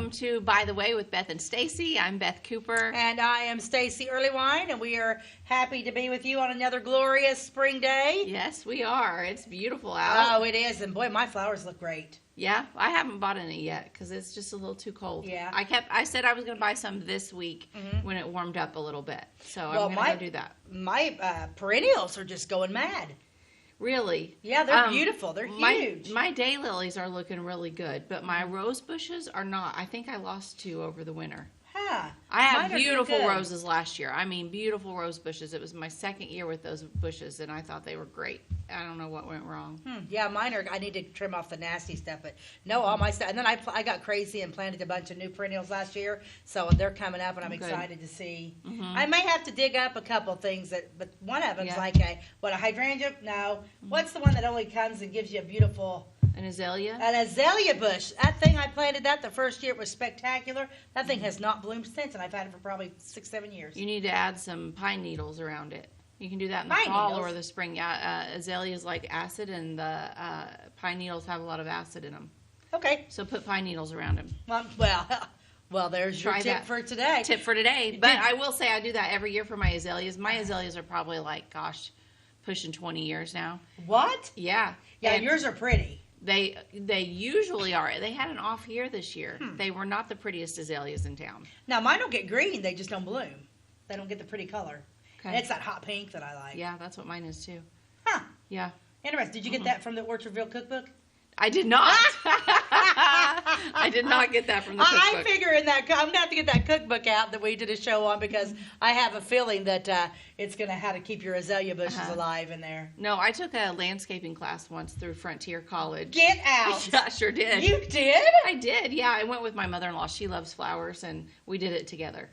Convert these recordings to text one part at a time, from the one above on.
welcome to By the Way with Beth and Stacey. I'm Beth Cooper. And I am Stacey Earlywine, and we are happy to be with you on another glorious spring day. Yes, we are. It's beautiful out. Oh, it is, and boy, my flowers look great. Yeah, I haven't bought any yet because it's just a little too cold. Yeah. I said I was going to buy some this week when it warmed up a little bit. So I'm going to go do that. My perennials are just going mad. Really? Yeah, they're beautiful. They're huge. My daylilies are looking really good, but my rose bushes are not. I think I lost 2 over the winter. Huh. I had beautiful roses last year. I mean, beautiful rose bushes. It was my second year with those bushes, and I thought they were great. I don't know what went wrong. Yeah, mine are. I need to trim off the nasty stuff, but no, all my stuff. And then I got crazy and planted a bunch of new perennials last year, so they're coming up, and I'm excited to see. I may have to dig up a couple things but one of them's like a hydrangea? No. What's the one that only comes and gives you a beautiful? An azalea? An azalea bush. That thing, I planted that the first year. It was spectacular. That thing has not bloomed since, and I've had it for probably 6-7 years. You need to add some pine needles around it. You can do that in the fall or the spring. Yeah, azaleas like acid, and the pine needles have a lot of acid in them. Okay. So put pine needles around them. Well, there's your tip for today. Tip for today. But I will say I do that every year for my azaleas. My azaleas are probably pushing 20 years now. What? Yeah. Yeah, and yours are pretty. They usually are. They had an off year this year. They were not the prettiest azaleas in town. Now, mine don't get green. They just don't bloom. They don't get the pretty color. Okay. And it's that hot pink that I like. Yeah, that's what mine is too. Huh. Yeah. Interesting. Did you get that from the Orchardville cookbook? I did not. I did not get that from the cookbook. I figure I'm going to have to get that cookbook out that we did a show on, because I have a feeling that it's going to how to keep your azalea bushes alive in there. No, I took a landscaping class once through Frontier College. Get out. Yeah, I sure did. You did? I did, yeah. I went with my mother-in-law. She loves flowers, and we did it together.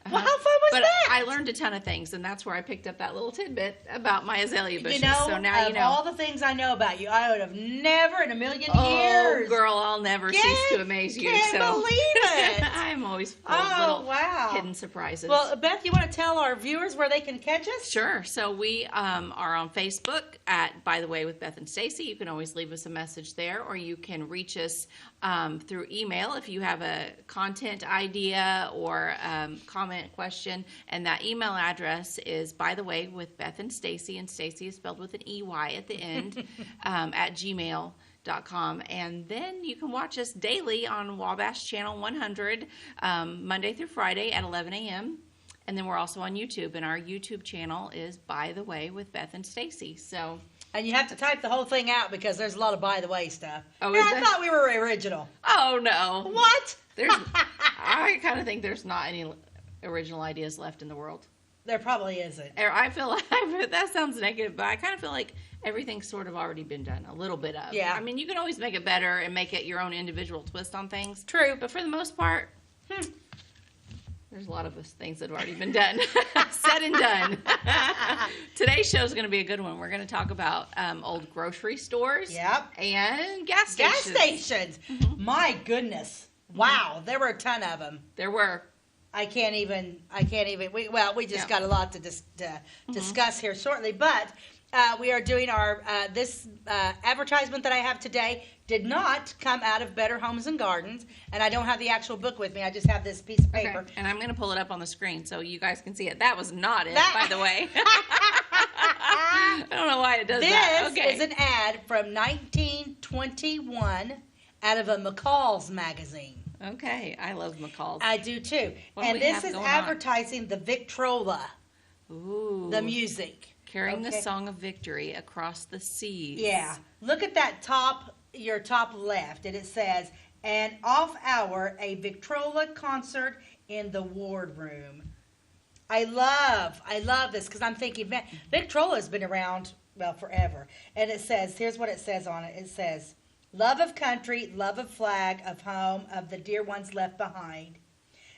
Well, how fun was that? I learned a ton of things, and that's where I picked up that little tidbit about my azalea bushes. So now all the things I know about you, I would have never in a million years. Oh, girl, I'll never cease to amaze you. Can't believe it. I'm always full of little hidden surprises. Well, Beth, you want to tell our viewers where they can catch us? Sure. So we are on Facebook at By the Way with Beth and Stacey. You can always leave us a message there, or you can reach us through email if you have a content idea or comment question, and that email address is By the Way with Beth and Stacey is spelled with an EY at the end at gmail.com. And then you can watch us daily on Wabash Channel 100 Monday through Friday at 11 a.m. And then we're also on YouTube, and our YouTube channel is By the Way with Beth and Stacey. So. And you have to type the whole thing out, because there's a lot of by the way stuff. Oh, I thought we were original. Oh, no. What? I kind of think there's not any original ideas left in the world. There probably isn't. I feel like that sounds negative, but I kind of feel like everything's sort of already been done, a little bit of. Yeah. I mean, you can always make it better and make it your own individual twist on things. True. But for the most part, there's a lot of things that have already been done. Said and done. Today's show is going to be a good one. We're going to talk about old grocery stores. Yep. And gas stations. Gas stations. My goodness. Wow. There were a ton of them. There were. I can't even. We just got a lot to discuss here shortly, but we are doing our this advertisement that I have today did not come out of Better Homes and Gardens, and I don't have the actual book with me. I just have this piece of paper. Okay. And I'm going to pull it up on the screen so you guys can see it. That was not it, by the way. I don't know why it does that. This is an ad from 1921 out of a McCall's magazine. Okay, I love McCall's. I do too. And this is advertising the Victrola. Ooh. The music. Carrying the song of victory across the seas. Yeah. Look at that your top left, and it says, an off hour, a Victrola concert in the wardroom. I love this, because I'm thinking, Victrola has been around, forever. And it says, here's what it says on it. It says, love of country, love of flag, of home, of the dear ones left behind.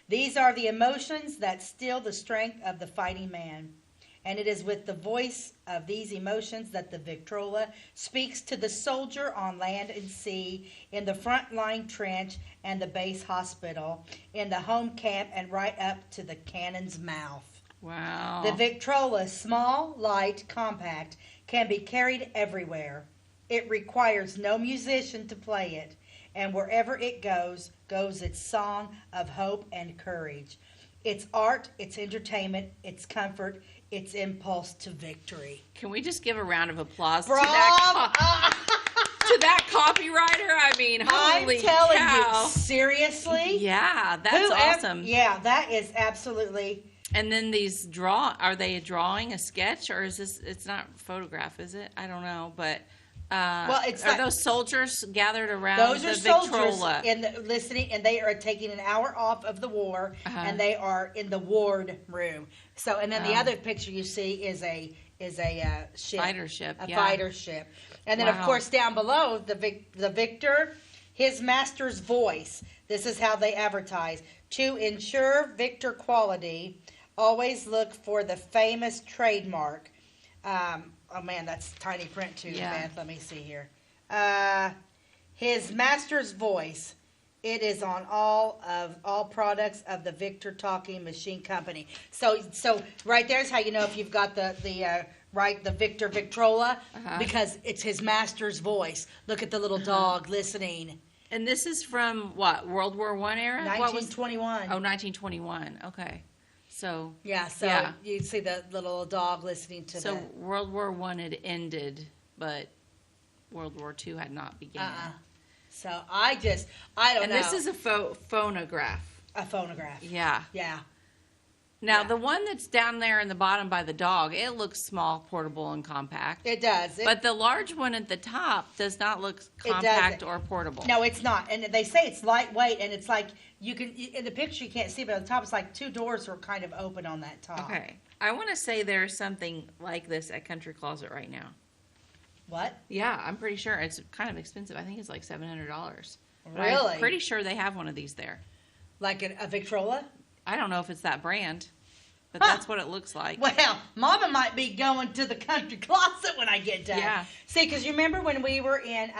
These are the emotions that still the strength of the fighting man. And it is with the voice of these emotions that the Victrola speaks to the soldier on land and sea, in the front line trench and the base hospital, in the home camp, and right up to the cannon's mouth. Wow. The Victrola, small, light, compact, can be carried everywhere. It requires no musician to play it. and wherever it goes, goes its song of hope and courage. It's art, it's entertainment, it's comfort, it's impulse to victory. Can we just give a round of applause Bravo! to that copywriter? I mean, holy I'm telling cow. you, seriously? Yeah, that's awesome. Yeah, that is absolutely. And then these are they a drawing, a sketch, or is this, it's not photograph, is it? I don't know, but Well, it's are like, those soldiers gathered around those the are soldiers Victrola? listening, and they are taking an hour off of the war, and they are in the ward room. So, and then the other picture you see is a ship, Fighter ship, a yeah. fighter ship, and then of Wow. course down below the victor, his master's voice. This is how they advertise: to ensure victor quality, always look for the famous trademark. Oh man, that's tiny print too, Yeah. Beth. Let me see here. His master's voice. It is on all products of the Victor Talking Machine Company. So right there's how you know if you've got the Victor Victrola, because it's his master's voice. Look at the little dog listening. And this is from what, World War I era? What was- 1921. Oh, 1921. Okay. So Yeah, so yeah. you see the little dog listening to So World War I had ended, but World War II had not begun. So I don't And know. this is a phonograph. a phonograph. Yeah. Yeah. Now, Yeah. the one that's down there in the bottom by the dog, it looks small, portable, and compact. It does. But the large one at the top does not look doesn't. compact or portable. No, it's not. And they say it's lightweight, and it's like you can in the picture you can't see, but on the top it's like two doors are kind of open on that top. Okay. I want to say there's something like this at Country Closet right now. What? Yeah, I'm pretty sure. It's kind of expensive. I think it's like $700. But Really? I'm pretty sure they have one of these there. Like a Victrola? I don't know if it's that brand, but Huh. that's what it looks like. Well, Mama might be going to the Country Closet when I get done. Yeah. See, because you remember when we were in,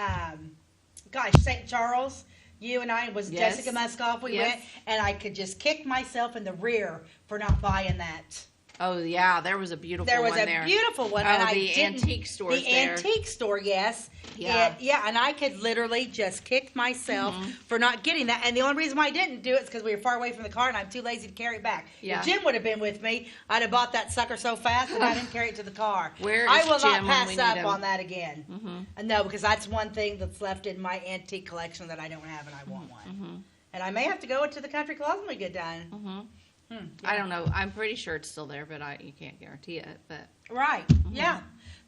St. Charles? You and I was Yes. Jessica Muskoff. We Yes. went, and I could just kick myself in the rear for not buying that. Oh, yeah, there was a beautiful There was one a there. beautiful one. Oh, and I the didn't- antique stores The there. antique store, yes. Yeah. Yeah, and I could literally just kick myself for not getting that. And the only reason why I didn't do it is because we were far away from the car and I'm too lazy to carry it back. Yeah. If Jim would have been with me, I'd have bought that sucker so fast and I didn't carry it to the car. Where is I will Jim not when pass we up need him? on that again. No, because that's one thing that's left in my antique collection that I don't have and I want one. And I may have to go into the Country Closet when we get done. I don't know. I'm pretty sure it's still there, but you can't guarantee it. But Right. Yeah.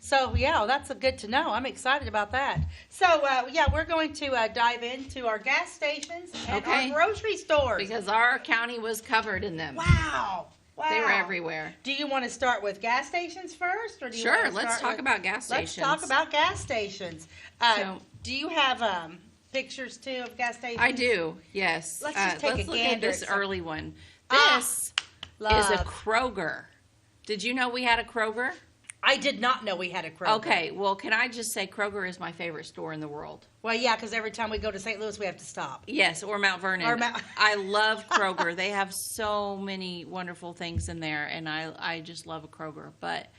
So, yeah, that's good to know. I'm excited about that. So, yeah, we're going to dive into our gas stations and Okay. our grocery stores. because our county was covered in them. Wow. Wow. They were everywhere. Do you want to start with gas stations first? Or do you Sure, want to let's start talk with- about gas stations. Let's talk about gas stations. So- Do you have pictures, too, of gas stations? I do, yes. Let's just take a let's look at gander this at some- early one. Ah, This Love. is a Kroger. Did you know we had a Kroger? I did not know we had a Kroger. Okay, well, can I just say Kroger is my favorite store in the world? Well, yeah, because every time we go to St. Louis, we have to stop. Yes, or Mount Vernon. Or Mount- I love Kroger. They have so many wonderful things in there, and I just love a Kroger. But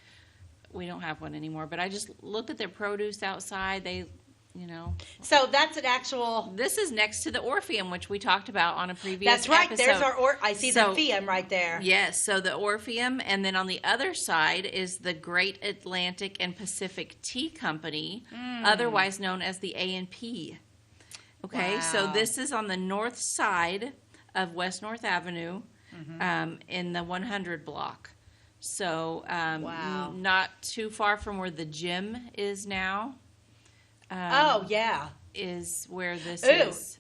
we don't have one anymore. But I just looked at their produce outside. They, So that's an actual... this is next to the Orpheum, which we talked about on a previous That's right. episode. There's our... I see So- the Fium right there. Yes, so the Orpheum, and then on the other side is the Great Atlantic and Pacific Tea Company, otherwise known as the A&P. Okay, so Wow. this is on the north side of West North Avenue in the 100 block. So Wow. not too far from where the gym is now. Oh, yeah. Is where this Ooh. is.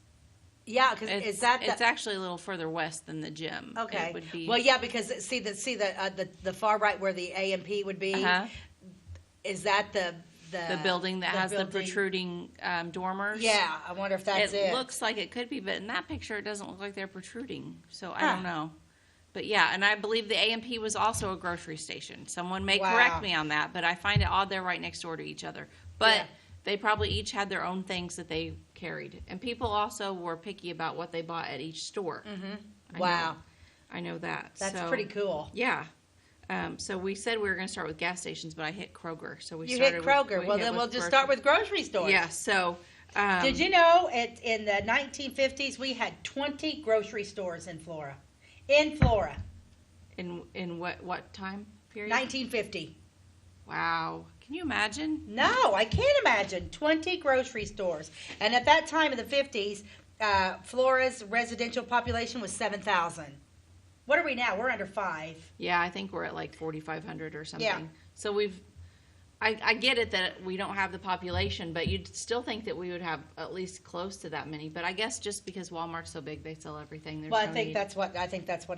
Yeah, because It's, is that the... it's actually a little further west than the gym. Okay. It would be, Well, yeah, because see the far right where the A&P would be. Uh-huh. Is that the building that has the building- protruding dormers. Yeah, I wonder if that's it. It looks like it could be, but in that picture, it doesn't look like they're protruding. So I Huh. don't know. But yeah, and I believe the A&P was also a grocery station. Someone may Wow. correct me on that, but I find it odd they're right next door to each other. But Yeah. they probably each had their own things that they carried. And people also were picky about what they bought at each store. Mm-hmm. Wow, I know that. that's So, pretty cool. Yeah. So we said we were going to start with gas stations, but I hit Kroger. So we You started hit Kroger. with, well, then we'll just start with grocery stores. Yeah, so Did you know in the 1950s we had 20 grocery stores in Flora? In Flora. In what time period? 1950. Wow. Can you imagine? No, I can't imagine. 20 grocery stores. And at that time in the 50s, Flora's residential population was 7,000. What are we now? We're under 5. Yeah, I think we're at like 4,500 or something. Yeah. So I get it that we don't have the population, but you'd still think that we would have at least close to that many. But I guess just because Walmart's so big, they sell everything. Well, I think that's what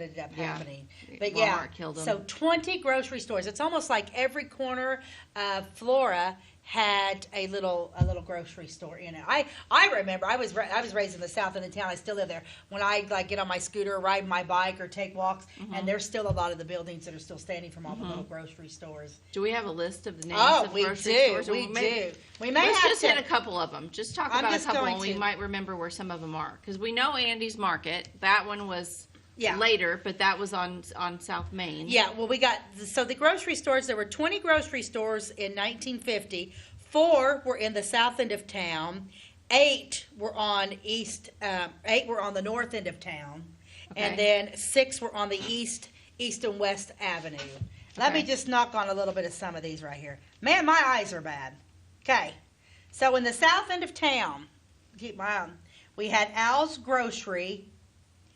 ended up happening. But Walmart killed them. So 20 grocery stores. It's almost like every corner of Flora had a little grocery store in it. I remember I was raised in the south end of town. I still live there. When I get on my scooter, ride my bike, or take walks, and there's still a lot of the buildings that are still standing from all the little grocery stores. Do we have a list of the names of we grocery do. stores? We do. We may Let's have just to hit a couple of them. Just talk about a couple, and we might remember where some of them are. Because we know Andy's Market. That one was later, but that was on South Main. Yeah. Well, so the grocery stores. There were 20 grocery stores in 1950. 4 were in the south end of town. 8 were on the north end of town, and then 6 were on the east and west avenue. Let me just knock on a little bit of some of these right here. Man, my eyes are bad. Okay, so in the south end of town, keep my eye on, we had Al's Grocery.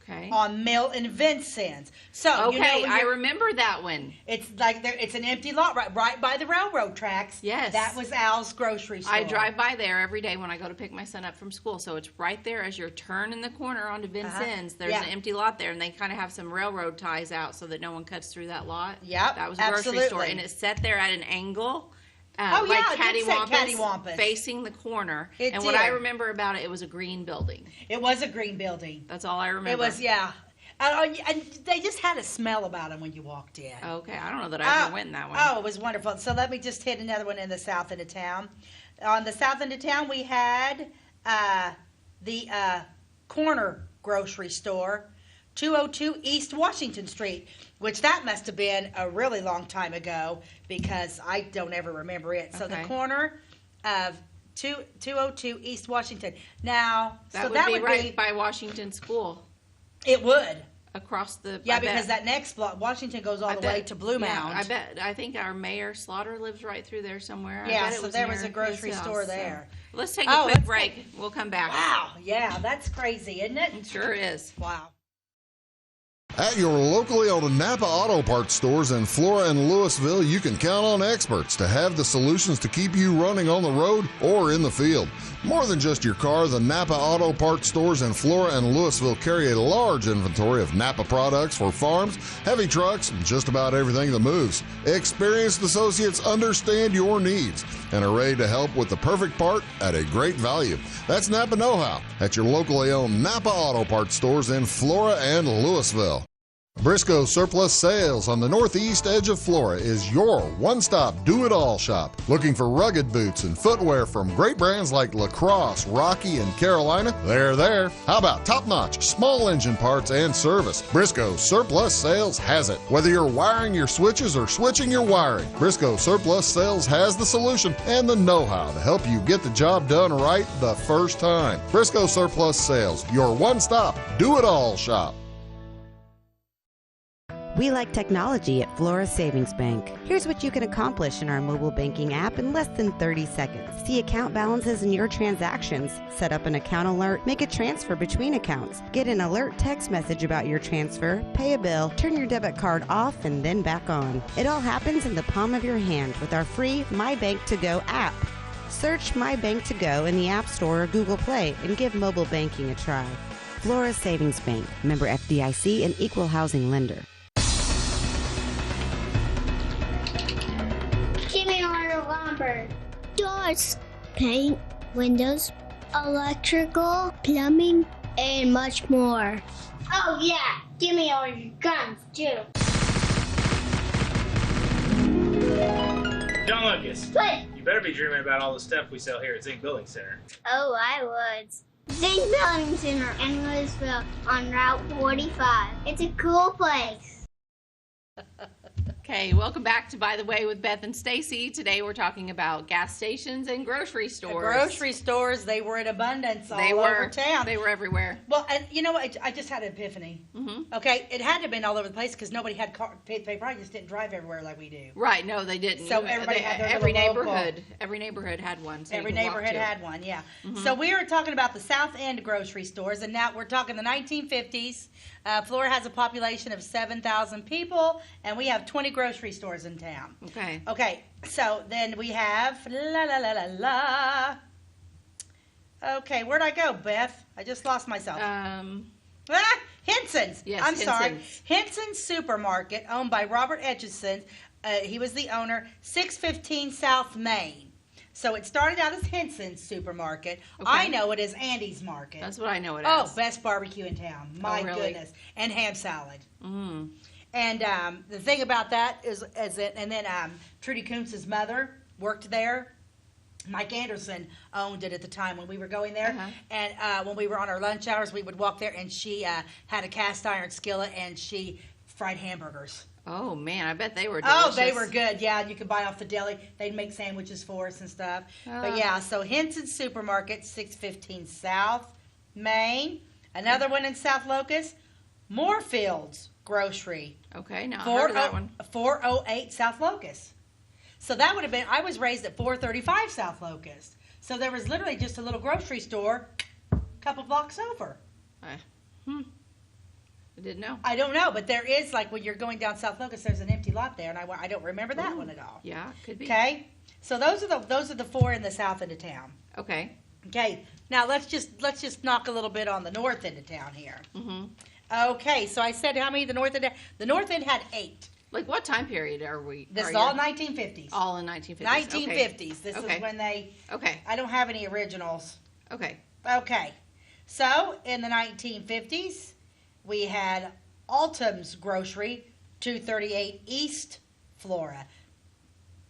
Okay. On Mill and Vincennes. So I remember that one. It's like it's an empty lot right by the railroad tracks. Yes. That was Al's Grocery Store. I drive by there every day when I go to pick my son up from school. So it's right there as you're turning the corner onto Vincennes. There's an empty lot there, and they kind of have some railroad ties out so that no one cuts through that lot. Yep. That was a grocery store, and it's set there at an angle. Like cattywampus, facing the corner. What I remember about it, it was a green building. It was a green building. That's all I remember. It was, and they just had a smell about them when you walked in. Okay, I don't know that I ever went in that one. Oh, it was wonderful. So let me just hit another one in the south end of town. On the south end of town, we had the corner grocery store, 202 East Washington Street, which that must have been a really long time ago because I don't ever remember it. So the corner of 202 East Washington. Now, that would be right by Washington School. It would. Across the... because that next block, Washington goes all the way to Blue Mound. I think our mayor, Slaughter, lives right through there somewhere. So there was a grocery store there. So let's take a quick break. We'll come back. Wow, yeah, that's crazy, isn't it? It sure is. Wow. At your locally owned Napa Auto Parts stores in Flora and Louisville, you can count on experts to have the solutions to keep you running on the road or in the field. More than just your car, the Napa Auto Parts stores in Flora and Louisville carry a large inventory of Napa products for farms, heavy trucks, and just about everything that moves. Experienced associates understand your needs and are ready to help with the perfect part at a great value. That's Napa Know-How at your locally owned Napa Auto Parts stores in Flora and Louisville. Briscoe Surplus Sales on the northeast edge of Flora is your one-stop do-it-all shop. Looking for rugged boots and footwear from great brands like Lacrosse, Rocky, and Carolina? They're there. How about top-notch small engine parts and service? Briscoe Surplus Sales has it. Whether you're wiring your switches or switching your wiring, Briscoe Surplus Sales has the solution and the know-how to help you get the job done right the first time. Briscoe Surplus Sales, your one-stop do-it-all shop. We like technology at Flora Savings Bank. Here's what you can accomplish in our mobile banking app in less than 30 seconds. See account balances in your transactions, set up an account alert, make a transfer between accounts, get an alert text message about your transfer, pay a bill, turn your debit card off and then back on. It all happens in the palm of your hand with our free My Bank to Go app. Search My Bank to Go in the App Store or Google Play and give mobile banking a try. Flora Savings Bank, member FDIC and equal housing lender. Doors, paint, windows, electrical, plumbing, and much more. Oh yeah, give me all your guns too. John Lucas. What? You better be dreaming about all the stuff we sell here at Zink Building Center. Oh, I would. Zink Building Center in Louisville on Route 45. It's a cool place. Okay, welcome back to By the Way with Beth and Stacey. Today we're talking about gas stations and grocery The stores. grocery stores, they were in abundance all They were over town. They were everywhere. Well, and you know what? I just had an epiphany. Mm-hmm. Okay, it had to have been all over the place because nobody had they probably just didn't drive everywhere like we do. Right? No, they didn't. So everybody had their every little local. neighborhood had one. So Every you could walk neighborhood to. had one, yeah. Mhm. So we were talking about the South End grocery stores, and now we're talking the 1950s. Flora has a population of 7,000 people, and we have 20 grocery stores in town. Okay. Okay, so then we have la la la la la. Okay, where'd I go, Beth? I just lost myself. Henson's. Yes, I'm sorry. Henson's. Henson's Supermarket, owned by Robert Etchison. He was the owner. 615 South Main. So it started out as Henson's Supermarket. Okay. I know it as Andy's Market. That's what I know it Oh, as. best barbecue in town. My really? goodness. And ham salad. Mm. And the thing about that is and then Trudy Koontz's mother worked there. Mike Anderson owned it at the time when we were going there. Uh-huh. And when we were on our lunch hours, we would walk there, and she had a cast iron skillet, and she fried hamburgers. Oh man, I bet they were delicious. Oh, they were good. Yeah, you could buy off the deli. They'd make sandwiches for us and stuff. But yeah, so Henson's Supermarket, 615 South Main. Another one in South Locust, Moorfields Grocery. Okay, now I heard of that one. 408 South Locust. So that would have been, I was raised at 435 South Locust. So there was literally just a little grocery store a couple blocks over. I didn't know. I don't know, but there is, like when you're going down South Locust, there's an empty lot there, and I don't remember that Ooh. one at all. Yeah, could be. Okay, so those are the four in the south end of town. Okay. Okay, now let's just knock a little bit on the north end of town here. Mm-hmm. Okay, so I said how many the north end? The north end had 8. Like what time period are we? This are is all you- 1950s. all in 1950s. 1950s. This Okay. is when they. Okay. I don't have any originals. Okay. Okay, so in the 1950s, we had Altum's Grocery, 238 East Flora.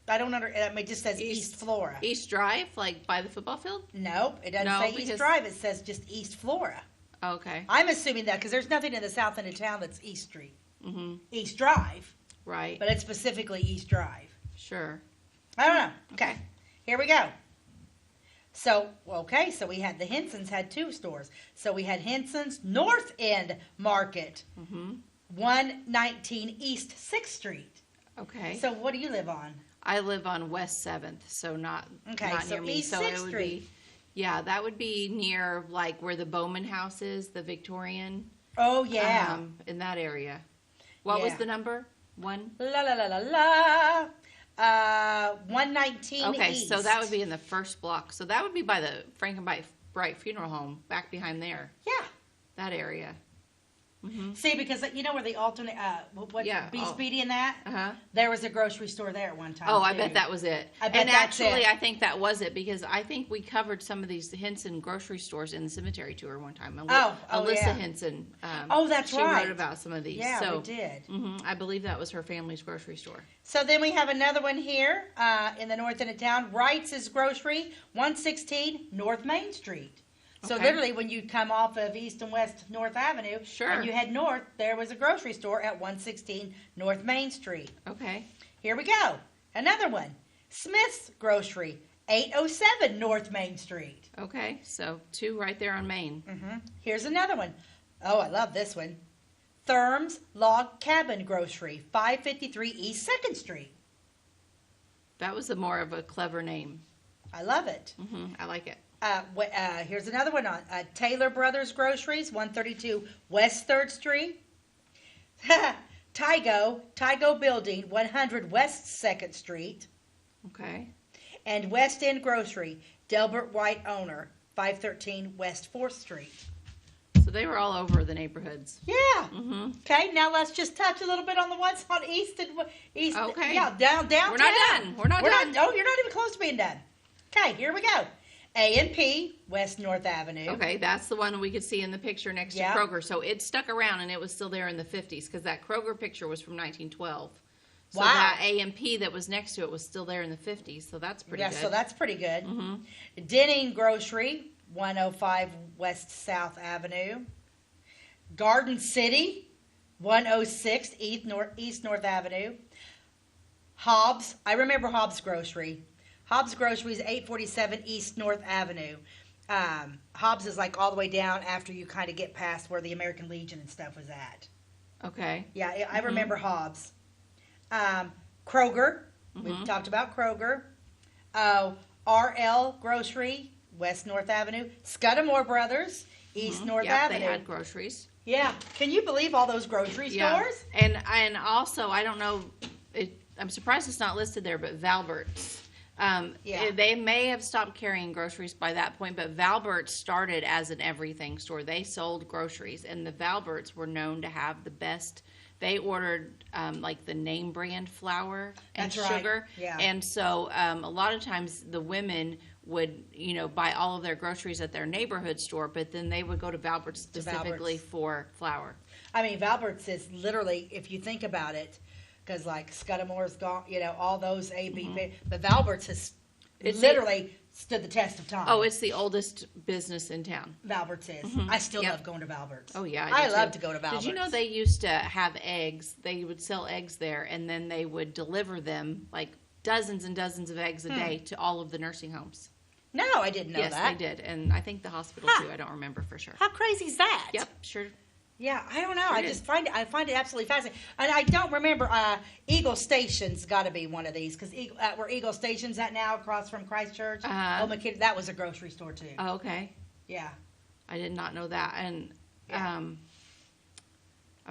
I don't it just says East Flora. East Drive, like by the football field. Nope, it doesn't No, say East because- Drive. It says just East Flora. Okay. I'm assuming that because there's nothing in the south end of town that's East Street, Mm-hmm. East Drive, Right. but it's specifically East Drive. Sure. I don't know. Okay, here we go. So, so we had the Henson's had 2 stores. So we had Henson's North End Market, Mm-hmm. 119 East 6th Street. Okay. So what do you live on? I live on West 7th, so not Okay, not so near me. East So it 6th would Street. be, yeah, that would be near like where the Bowman House is, the Victorian. Oh, yeah. In that area. What was Yeah. the number? 1. La la la la la. 119 Okay, East. so that would be in the first block. So that would be by the Frankenbright Funeral Home, back behind there, Yeah. that area. Mm-hmm. See, because you know where the alternate, what, Yeah, Be oh. Speedy and that? Uh-huh. There was a grocery store there at one time. Oh, I too. bet that was it. I bet and that's actually, it. I think that was it because I think we covered some of these Henson grocery stores in the cemetery tour one time. Alyssa yeah. Henson. Oh, that's she right. wrote about some of these. Yeah, so, we did. I believe that was her family's grocery store. So then we have another one here in the north end of town. Wright's Grocery, 116 North Main Street. So Okay. literally when you come off of East and West North Avenue Sure. and you head north, there was a grocery store at 116 North Main Street. Okay. Here we go. Another one. Smith's Grocery, 807 North Main Street. Okay. So 2 right there on Main. Here's another one. Oh, I love this one. Therm's Log Cabin Grocery, 553 East 2nd Street. That was more of a clever name. I love it. I like it. Here's another one on Taylor Brothers Groceries, 132 West 3rd Street. Tygo Building, 100 West 2nd Street. Okay. And West End Grocery, Delbert White owner, 513 West 4th Street. So they were all over the neighborhoods. Yeah. Mm-hmm. Okay, now let's just touch a little bit on the ones on East and East. Okay. Yeah, downtown. We're not done. We're not done. Oh, you're not even close to being done. Okay, here we go. A&P, West North Avenue. Okay, that's the one we could see in the picture next Yeah. to Kroger. So it stuck around and it was still there in the 50s because that Kroger picture was from 1912. So Wow. that A&P that was next to it was still there in the 50s. So that's pretty Yeah, good. so that's pretty good. Mm-hmm. Denning Grocery, 105 West South Avenue. Garden City, 106 East North Avenue. Hobbs. I remember Hobbs Grocery. Hobbs Grocery is 847 East North Avenue. Hobbs is like all the way down after you kind of get past where the American Legion and stuff was at. Okay. Yeah, I remember Hobbs. Kroger. We've talked about Kroger. RL Grocery, West North Avenue. Scudamore Brothers, East North Avenue. They had groceries. Yeah. Can you believe all those grocery stores? And also, I don't know, I'm surprised it's not listed there, but Valbert's. They may have stopped carrying groceries by that point, but Valbert's started as an everything store. They sold groceries, and the Valbert's were known to have the best. They ordered like the name brand flour and sugar. Yeah. And so a lot of times the women would, buy all of their groceries at their neighborhood store, but then they would go to Valbert's specifically for flour. I mean, Valbert's is literally, if you think about it, because like Scudamore's gone, all those but Valbert's has literally stood the test of time. Oh, it's the oldest business in town. Valbert's is. I still love going to Valbert's. Oh, yeah. I love to go to Valbert's. Did you know they used to have eggs? They would sell eggs there, and then they would deliver them, like dozens and dozens of eggs a day to all of the nursing homes. No, I didn't know that. Yes, they did. And I think the hospital, too. I don't remember for sure. How crazy is that? Yep, sure. Yeah, I don't know. Sure I find it absolutely fascinating. And I don't remember, Eagle Station's got to be one of these, because where Eagle Station's at now, across from Christchurch, McKinney, that was a grocery store, too. Oh, okay. Yeah. I did not know that. And I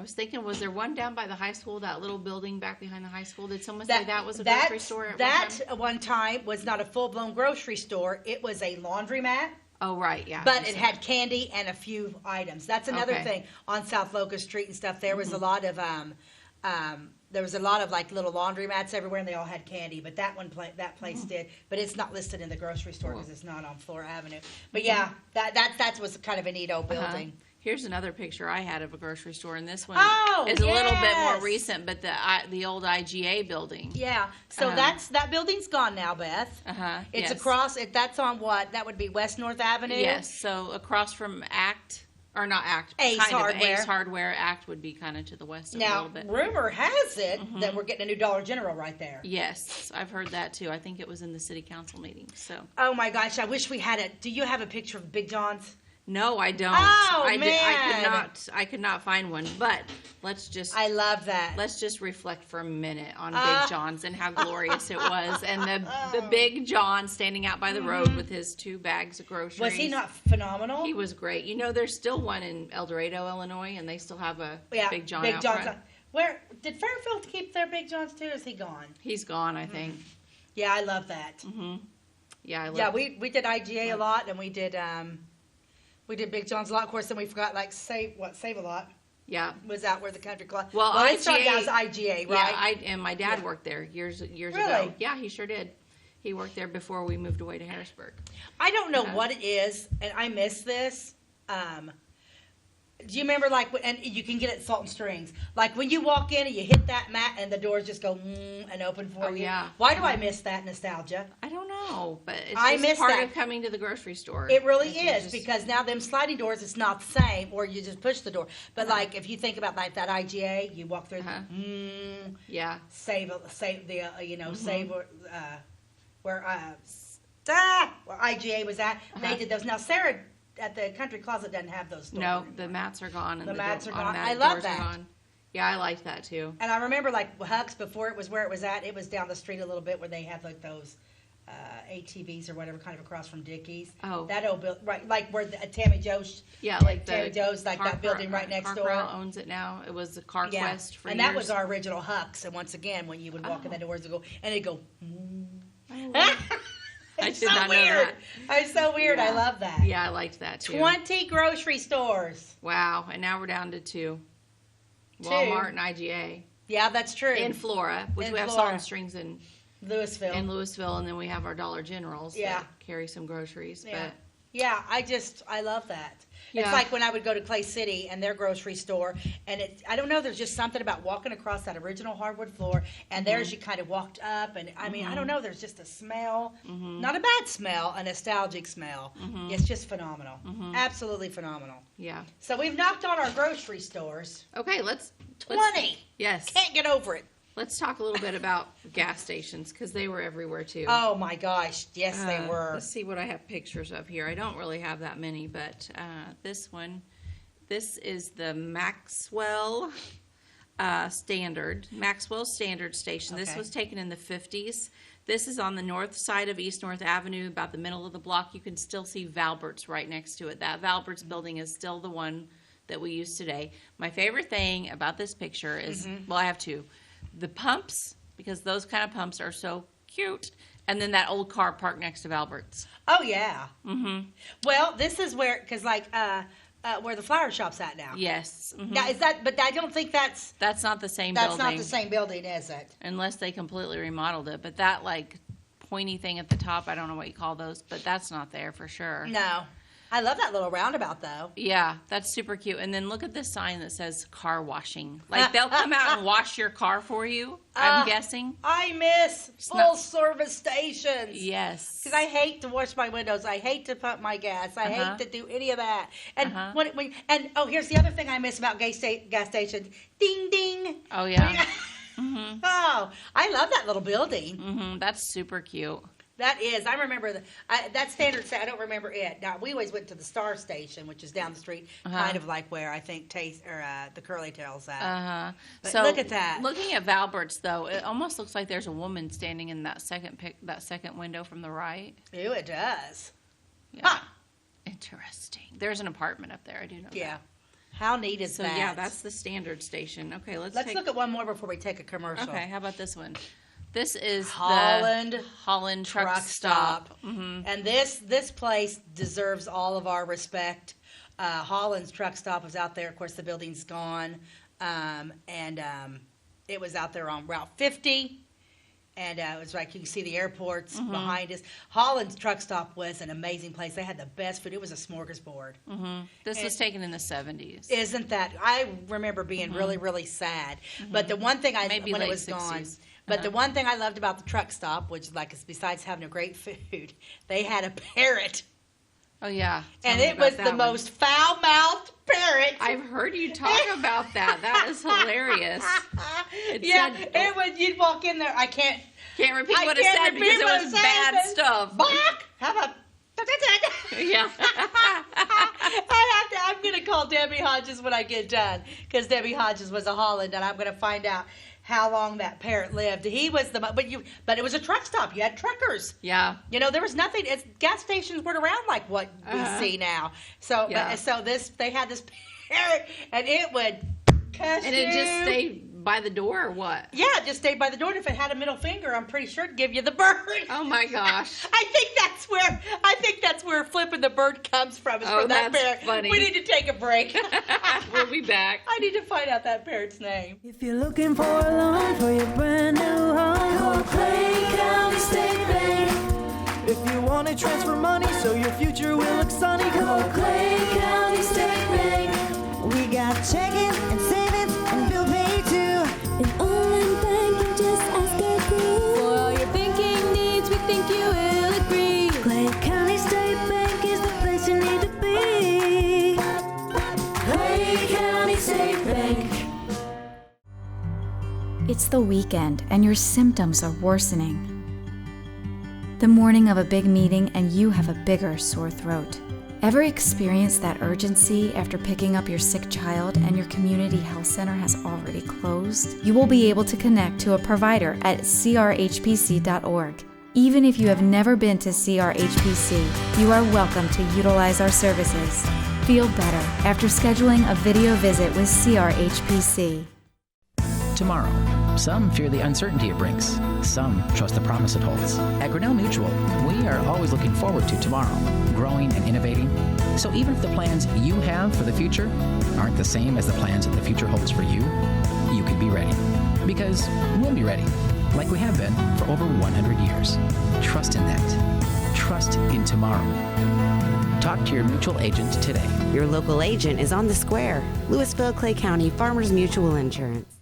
was thinking, was there one down by the high school, that little building back behind the high school? Did someone say that was a grocery store at one time was not a full-blown grocery store. It was a laundromat. Oh, right, yeah. But it had candy and a few items. That's another thing on South Locust Street and stuff. There was a lot of like little laundromats everywhere, and they all had candy. But that place did. But it's not listed in the grocery store because it's not on Flora Avenue. But yeah, that was kind of a neat old building. Here's another picture I had of a grocery store, and this one is a little bit more recent, but the old IGA building. Yeah, so that building's gone now, Beth. It's across. That's on what? That would be West North Avenue. Yes, so across from Ace Hardware. Ace Hardware. Act would be kind of to the west a now, little bit. Rumor has it that we're getting a new Dollar General right there. Yes, I've heard that too. I think it was in the city council meeting. So. Oh my gosh, I wish we had it. Do you have a picture of Big John's? No, I don't. Oh, man. I could not find one, but I love that. Let's just reflect for a minute on Big John's and how glorious it was, and the Big John standing out by the road with his 2 bags of groceries. Was he not phenomenal? He was great. There's still one in El Dorado, Illinois, and they still have a Big John out front. Where did Fairfield keep their Big John's too? Or is he gone? He's gone, I think. Yeah, I love that. Yeah, we did IGA a lot, and we did Big John's a lot. Of course, then we forgot Save a Lot. Yeah, was out where the country club. Well, I started out as IGA, right? Yeah, and my dad worked there years ago. Yeah, he sure did. He worked there before we moved away to Harrisburg. I don't know what it is, and I miss this. Do you remember, and you can get it at Salt and Strings, like when you walk in and you hit that mat and the doors just go and open for you? Yeah. Why do I miss that nostalgia? I don't know, but it's just part of coming to the grocery store. It really is, because now them sliding doors, it's not the same, or you just push the door. But if you think about that IGA, you walk through, save where IGA was at. They did those. Now Sarah at the Country Closet doesn't have those stores anymore. The mats are gone. And the mats are gone. I love that. Yeah, I like that too. And I remember Huck's, before it was where it was at, it was down the street a little bit where they have those ATVs or whatever, kind of across from Dickey's. Oh. That old building, right, like where Tammy Joe's. Yeah, Tammy Joe's, that building right next door. Corral owns it now. It was a CarQuest for years. And that was our original Huck's. And once again, when you would walk in the doors, it'd go. It's so weird. It's so weird. I love that. Yeah, I liked that too. 20 grocery stores. Wow. And now we're down to 2. Walmart and IGA. Yeah, that's true. In Flora, which we have Salt and Strings in Louisville. And then we have our Dollar Generals that carry some groceries. Yeah. But yeah, I love that. Yeah. It's like when I would go to Clay City and their grocery store, and I don't know, there's just something about walking across that original hardwood floor, and there's you kind of walked up, and I mean, I don't know, there's just a smell, not a bad smell, a nostalgic smell. It's just phenomenal. Absolutely phenomenal. Yeah. So we've knocked on our grocery stores. Okay, let's 20. Yes. Can't get over it. Let's talk a little bit about gas stations because they were everywhere too. Oh my gosh, yes they were. Let's see what I have pictures of here. I don't really have that many, but this one, this is the Maxwell Standard Station. This Okay. was taken in the 50s. This is on the north side of East North Avenue, about the middle of the block. You can still see Valbert's right next to it. That Valbert's building is still the one that we use today. My favorite thing about this picture is, well, I have two. The pumps, because those kind of pumps are so cute, and then that old car parked next to Valbert's. Oh yeah. Mm-hmm. Well, this is where, because where the flower shop's at now. Yes. Mm-hmm. Now, is that? But I don't think that's not the same building. That's not the same building, is it? Unless they completely remodeled it. But that like pointy thing at the top, I don't know what you call those, but that's not there for sure. No. I love that little roundabout though. Yeah, that's super cute. And then look at this sign that says car washing. Like they'll come out and wash your car for you, I'm guessing. I miss full service stations. Yes. Because I hate to wash my windows. I hate to pump my gas. I hate to do any of that. And here's the other thing I miss about gas stations. Ding ding. Oh yeah. Mm-hmm. Oh, I love that little building. Mm-hmm. That's super cute. That is. I remember that standard. I don't remember it. Now we always went to the Star Station, which is down the street, kind of like where I think the Curly Tail's at. But so look at that. Looking at Valbert's though, it almost looks like there's a woman standing in that second window from the right. Ew, it does. Yeah. Huh. Interesting. There's an apartment up there. I do know. Yeah. That. How neat is that? So yeah, that's the standard station. Okay, let's look at one more before we take a commercial. Okay, how about this one? This is Holland Truck Stop. Mm-hmm. And this place deserves all of our respect. Holland's Truck Stop was out there. Of course, the building's gone. It was out there on Route 50. And it was like you can see the airports behind us. Holland's Truck Stop was an amazing place. They had the best food. It was a smorgasbord. Mm-hmm. This was taken in the 70s. Isn't that? I remember being really, really sad. But the one thing when it was 60s. gone. But the one thing I loved about the truck stop, which is besides having a great food, they had a parrot. Oh yeah, and it was the most foul-mouthed parrot. I've heard you talk about that. That is hilarious. It was. You'd walk in there. I can't repeat what it said because it was bad stuff. Bach, have a. Yeah. I'm going to call Debbie Hodges when I get done because Debbie Hodges was a Holland, and I'm going to find out how long that parrot lived. He was but it was a truck stop. You had truckers. Yeah. There was nothing. Gas stations weren't around like what we see now. So, they had this parrot, and it would cuss you. And it just stayed by the door or what? Yeah, it just stayed by the door. And if it had a middle finger, I'm pretty sure it'd give you the bird. Oh my gosh. I think that's where flipping the bird comes from. Is from that parrot. Funny. We need to take a break. We'll be back. I need to find out that parrot's name. If you're looking for a loan for your brand new home, call Clay County State Bank. If you want to transfer money so your future will look sunny, call Clay County State Bank. We got checking and savings and bill pay too. An online bank, you just ask our crew. For all your banking needs, we think you will agree. Clay County State Bank is the place you need to be. Clay County State Bank. It's the weekend and your symptoms are worsening. The morning of a big meeting and you have a bigger sore throat. Ever experienced that urgency after picking up your sick child and your community health center has already closed? You will be able to connect to a provider at crhpc.org. Even if you have never been to CRHPC, you are welcome to utilize our services. Feel better after scheduling a video visit with CRHPC. Tomorrow. Some fear the uncertainty it brings. Some trust the promise it holds. At Grinnell Mutual, we are always looking forward to tomorrow, growing and innovating. So even if the plans you have for the future aren't the same as the plans that the future holds for you, you can be ready. Because we'll be ready, like we have been for over 100 years. Trust in that. Trust in tomorrow. Talk to your mutual agent today. Your local agent is on the square. Louisville, Clay County Farmers Mutual Insurance.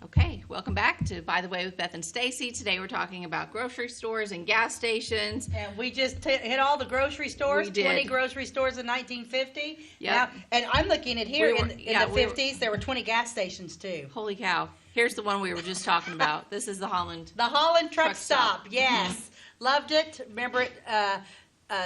Okay, welcome back to By the Way with Beth and Stacey. Today we're talking about grocery stores and gas stations. And we just hit all the grocery stores, We did. 20 grocery stores in 1950. Yep. Now, and I'm looking at here We were- in the 50s, there were 20 gas stations too. Holy cow. Here's the one we were just talking about. This is the Holland. The Holland truck stop. stop. Yes. Loved it. Remember it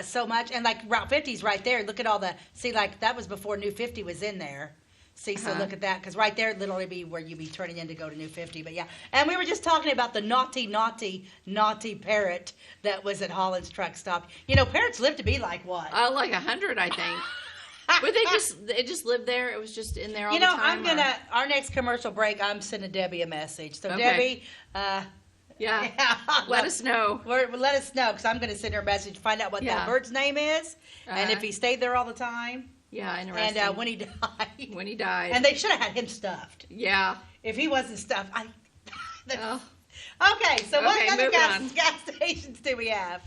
so much. And like Route 50's right there. Look at all the, see, like that was before New 50 was in there. See, so look at that. Because right there would literally be where you'd be turning in to go to New 50. But yeah. And we were just talking about the naughty parrot that was at Holland's truck stop. You know, parrots live to be like what? Like 100, I think. But it just lived there. It was just in there all the time. You know, our next commercial break, I'm sending Debbie a message. So Okay. Debbie, Yeah. Let us know. Let us know, because I'm going to send her a message, find out what that bird's name is, and if he stayed there all the time. Yeah, interesting. And when he died. When he died. And they should have had him stuffed. Yeah. If he wasn't stuffed. Oh. Okay, so what other moving gas stations do we have?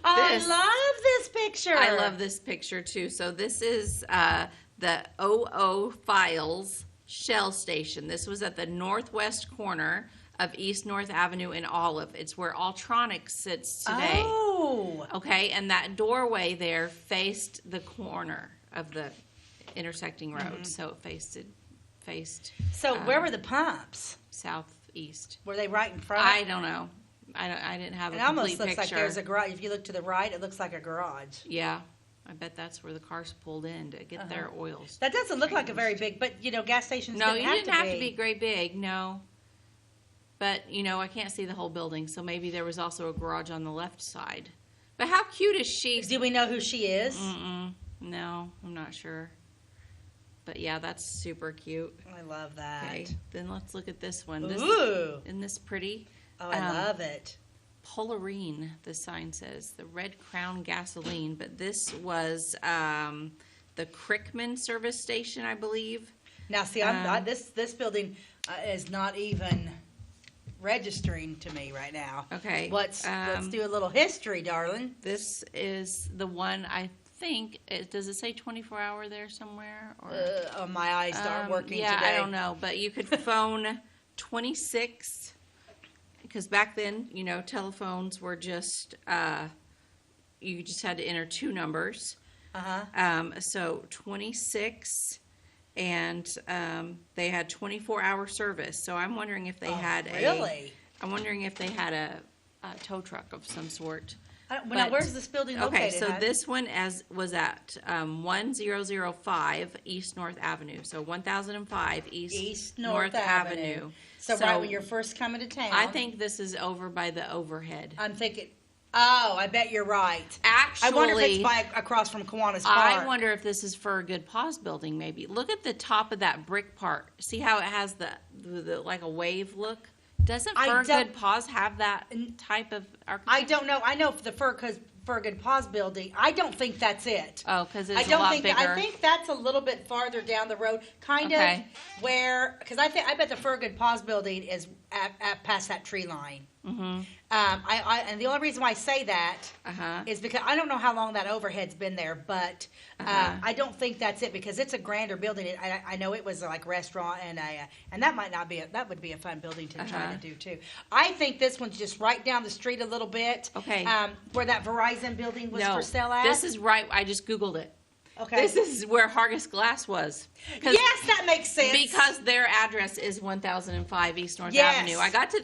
I love this picture. I love this picture, too. So this is the OO Files Shell Station. This was at the northwest corner of East North Avenue in Olive. It's where Alltronics sits today. Oh. Okay, and that doorway there faced the corner of the intersecting road. So it faced. So where were the pumps? Southeast. Were they right in front? I don't know. I didn't have a complete picture. It almost looks like there's a garage. If you look to the right, it looks like a garage. Yeah. I bet that's where the cars pulled in to get their oils. That doesn't look like a very big, but you know, gas stations No, didn't you didn't have to be be. great big, no. But, you know, I can't see the whole building, so maybe there was also a garage on the left side. But how cute is she? Do we know who she is? No, I'm not sure. But yeah, that's super cute. I love that. Okay, then let's look at this one. Ooh. Isn't this pretty? Oh, I love it. Polarine, the sign says. The Red Crown gasoline. But this was the Crickman service station, I believe. Now, see, this building is not even registering to me right now. Okay. Let's do a little history, darling. This is the one, I think. Does it say 24-hour there somewhere? Or my eyes aren't working yeah, today. I don't know. But you could phone 26, because back then, you know, telephones were just, you just had to enter 2 numbers. So 26, and they had 24-hour service. So I'm wondering if they had I'm wondering if they had a tow truck of some sort. Now, where's this building located? Okay, so this one was at 1005 East North Avenue. So 1005 East North Avenue. So right when you're first coming to town. I think this is over by the overhead. I'm thinking, oh, I bet you're right. Actually, I wonder if it's across from Kiwanis Park. I wonder if this is for a Good Pause building, maybe. Look at the top of that brick part. See how it has the like a wave look? Doesn't Good Pause have that type of architecture? I don't know. I know the Good Pause building. I don't think that's it. Oh, because it's a lot bigger. I think that's a little bit farther down the road, kind of where. Because I bet the Good Pause building is at past that tree line. Mm-hmm. And the only reason why I say that is because I don't know how long that overhead's been there, but I don't think that's it, because it's a grander building. I know it was like restaurant, and that might not be that would be a fun building to try to do too. I think this one's just right down the street a little bit. Okay. Where that Verizon building was for sale at. This is right. I just Googled it. Okay. This is where Hargis Glass was. Yes, that makes sense. Because their address is 1005 East North Avenue.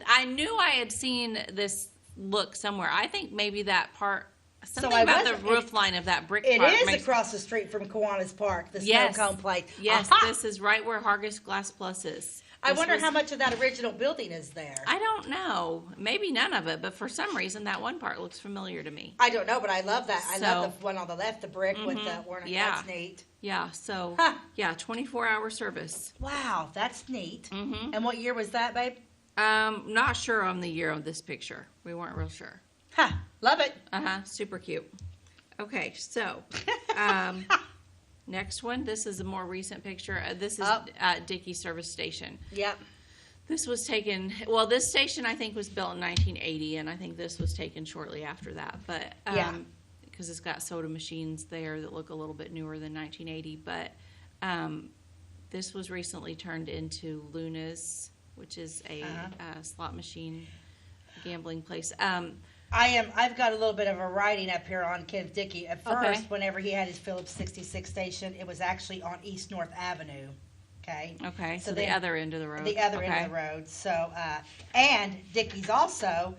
I knew I had seen this look somewhere. I think maybe that part, something about the roof line of that brick part. It is across the street from Kiwanis Park, the snow cone place. Yes, this is right where Hargis Glass Plus is. I wonder how much of that original building is there. I don't know. Maybe none of it, but for some reason that one part looks familiar to me. I don't know, but I love that. I love the one on the left, the brick with the that's neat. Yeah, so 24-hour service. Wow, that's neat. Mm-hmm. And what year was that, babe? Not sure on the year of this picture. We weren't real sure. Love it. Super cute. Okay, so next one. This is a more recent picture. This is Dickey Service Station. Yep. This was taken. Well, this station I think was built in 1980, and I think this was taken shortly after that. But because it's got soda machines there that look a little bit newer than 1980. But this was recently turned into Luna's, which is a slot machine gambling place. I've got a little bit of a writing up here on Kenneth Dickey. At first, whenever he had his Phillips 66 station, it was actually on East North Avenue. Okay. Okay, so the then- other end of the road. The other okay. end of the road. So, and Dickie's also,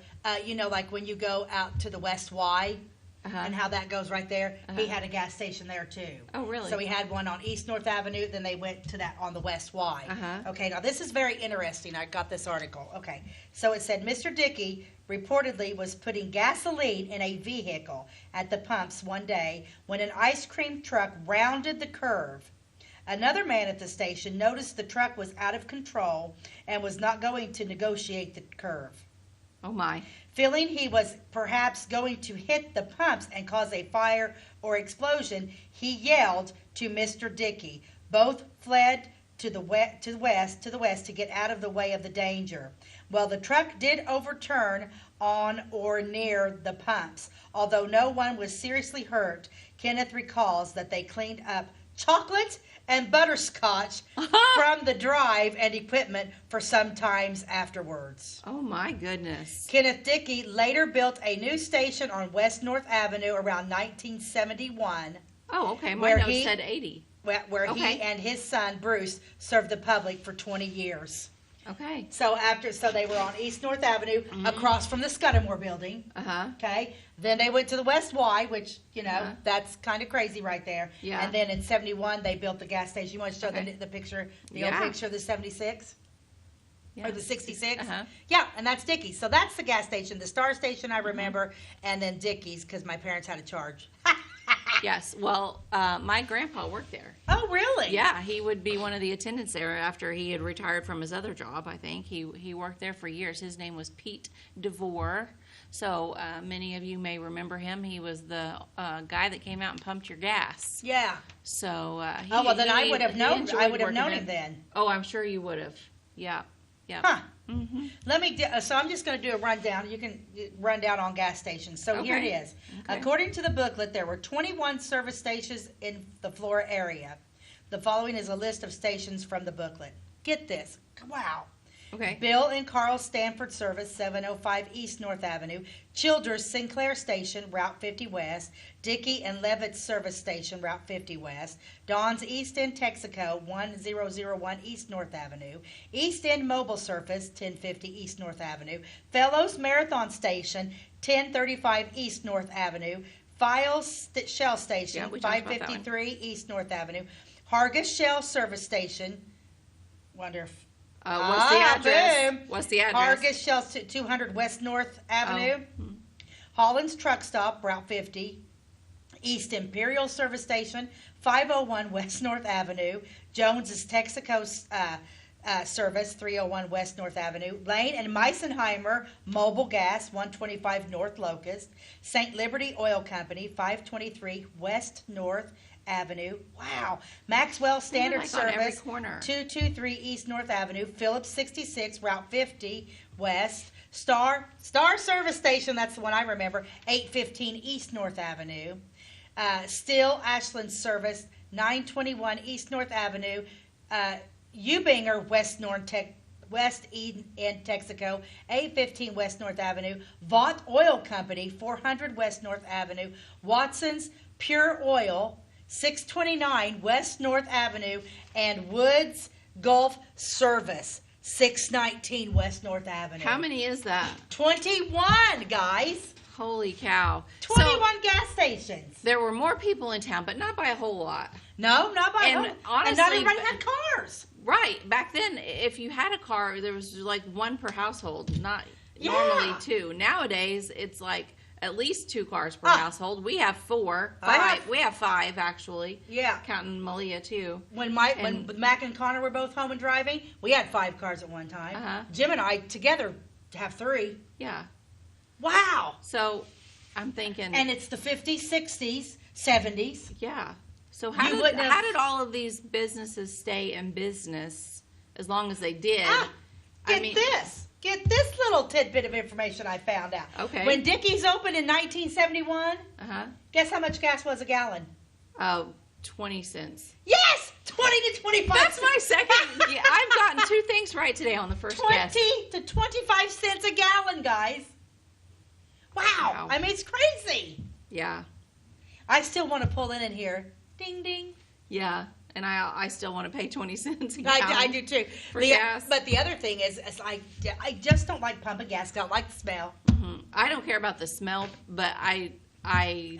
like when you go out to the West Y and how that goes right there, he had a gas station there too. Oh, really? So he had one on East North Avenue, then they went to that on the West Y. Okay, now this is very interesting. I got this article. Okay, so it said Mr. Dickey reportedly was putting gasoline in a vehicle at the pumps one day when an ice cream truck rounded the curve. Another man at the station noticed the truck was out of control and was not going to negotiate the curve. Oh, my. Feeling he was perhaps going to hit the pumps and cause a fire or explosion, he yelled to Mr. Dickey. Both fled to the west to get out of the way of the danger. Well, the truck did overturn on or near the pumps. Although no one was seriously hurt, Kenneth recalls that they cleaned up chocolate and butterscotch from the drive and equipment for some times afterwards. Oh, my goodness. Kenneth Dickey later built a new station on West North Avenue around 1971. Oh, okay. My Where note he- said 80. Where Okay. he and his son Bruce served the public for 20 years. Okay. So they were on East North Avenue across from the Scudamore building. Okay. Then they went to the West Y, which, that's kind of crazy right there. Yeah. And then in 71, they built the gas station. You want to show Okay. the picture, the Yeah. old picture of the 76? Yeah. Or the 66? Uh-huh. Yeah, and that's Dickey's. So that's the gas station. The Star Station, I remember, and then Dickey's, because my parents had a charge. Yes. Well, my grandpa worked there. Oh, really? Yeah, he would be one of the attendants there after he had retired from his other job, I think. He worked there for years. His name was Pete DeVore. So many of you may remember him. He was the guy that came out and pumped your gas. Yeah. So then I would have known. enjoyed I would have working known there. him then. Oh, I'm sure you would have. Yeah. Yeah. Huh. So I'm just going to do a rundown. You can run down on gas stations. So here it Okay. is. Okay. According to the booklet, there were 21 service stations in the Flora area. The following is a list of stations from the booklet. Get this. Wow. Okay. Bill and Carl Stanford Service, 705 East North Avenue. Childers Sinclair Station, Route 50 West. Dickey and Levitt Service Station, Route 50 West. Don's East End Texaco, 1001 East North Avenue. East End Mobile Service, 1050 East North Avenue. Fellows Marathon Station, 1035 East North Avenue. Files Shell Station, Yeah, we talked about that one. 553 East North Avenue. Hargis Shell Service Station. Wonder if What's the address? boom. What's the address? Hargis Shell 200 West North Avenue. Holland's Truck Stop, Route 50. East Imperial Service Station, 501 West North Avenue. Jones's Texaco Service, 301 West North Avenue. Lane and Meisenheimer Mobile Gas, 125 North Locust. St. Liberty Oil Company, 523 West North Avenue. Wow. Maxwell Standard like on every Service, corner. 223 East North Avenue. Phillips 66, Route 50 West. Star Service Station, that's the one I remember, 815 East North Avenue. Still Ashland Service, 921 East North Avenue. Eubinger West Eden and Texaco, 815 West North Avenue. Vaught Oil Company, 400 West North Avenue. Watson's Pure Oil, 629 West North Avenue. And Woods Gulf Service, 619 West North Avenue. How many is that? 21, guys. Holy cow. 21 gas stations. There were more people in town, but not by a whole lot. No, not by And and honestly, not everybody had cars. Right. Back then, if you had a car, there was like one per household, not Yeah. normally two. Nowadays, it's like at least 2 cars per household. We have 4. We have 5, actually. Yeah. Counting Malia, too. When Mac and Connor were both home and driving, we had 5 cars at one time. Uh-huh. Jim and I together have 3. Yeah. Wow. So I'm thinking. And it's the 50s, 60s, 70s. Yeah. So You how wouldn't have- how did all of these businesses stay in business as long as they did? Get this little tidbit of information I found out. Okay. When Dickey's opened in 1971, Uh-huh. guess how much gas was a gallon? Oh, 20 cents. Yes! 20 to 25 That's my second. Yeah, I've gotten 2 things right today on the first 20 guess. to 25 cents a gallon, guys. Wow. I mean, it's crazy. Yeah. I still want to pull in here. Ding, ding. Yeah. and I still want to pay 20 cents a I gallon do too. for gas. But the other thing is I just don't like pumping gas. I don't like the smell. I don't care about the smell, but I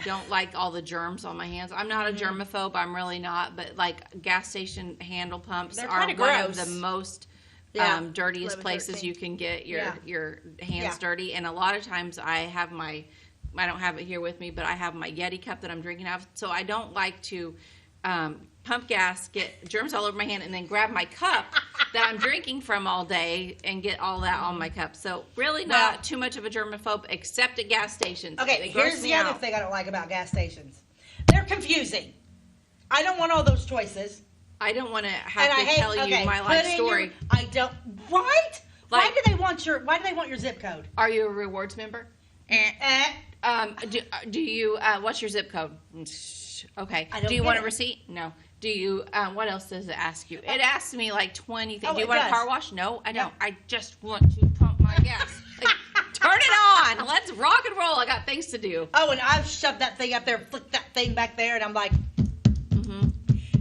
don't like all the germs on my hands. I'm not a germaphobe. I'm really not. But like gas station handle pumps They're are kinda one gross. of the most dirtiest 11, places 13. you can get your hands Yeah. dirty. And a lot of times I don't have it here with me, but I have my Yeti cup that I'm drinking out of. So I don't like to pump gas, get germs all over my hand, and then grab my cup that I'm drinking from all day and get all that on my cup. So really not too much of a germaphobe, except at gas stations. Okay, They gross here's me the other out. thing I don't like about gas stations. They're confusing. I don't want all those choices. I don't want to have And to I hate, tell you my life story. I don't. Right? Like- why do they want your zip code? Are you a rewards member? Do you? What's your zip code? Okay. I don't Do you get want a it. receipt? No. Do you? What else does it ask you? It asks me like 20 things. Oh, Do you it want a does. car wash? No, I don't. I just want to pump my gas. Like, turn it on. Let's rock and roll. I got things to do. Oh, and I've shoved that thing up there, flicked that thing back there, and I'm like,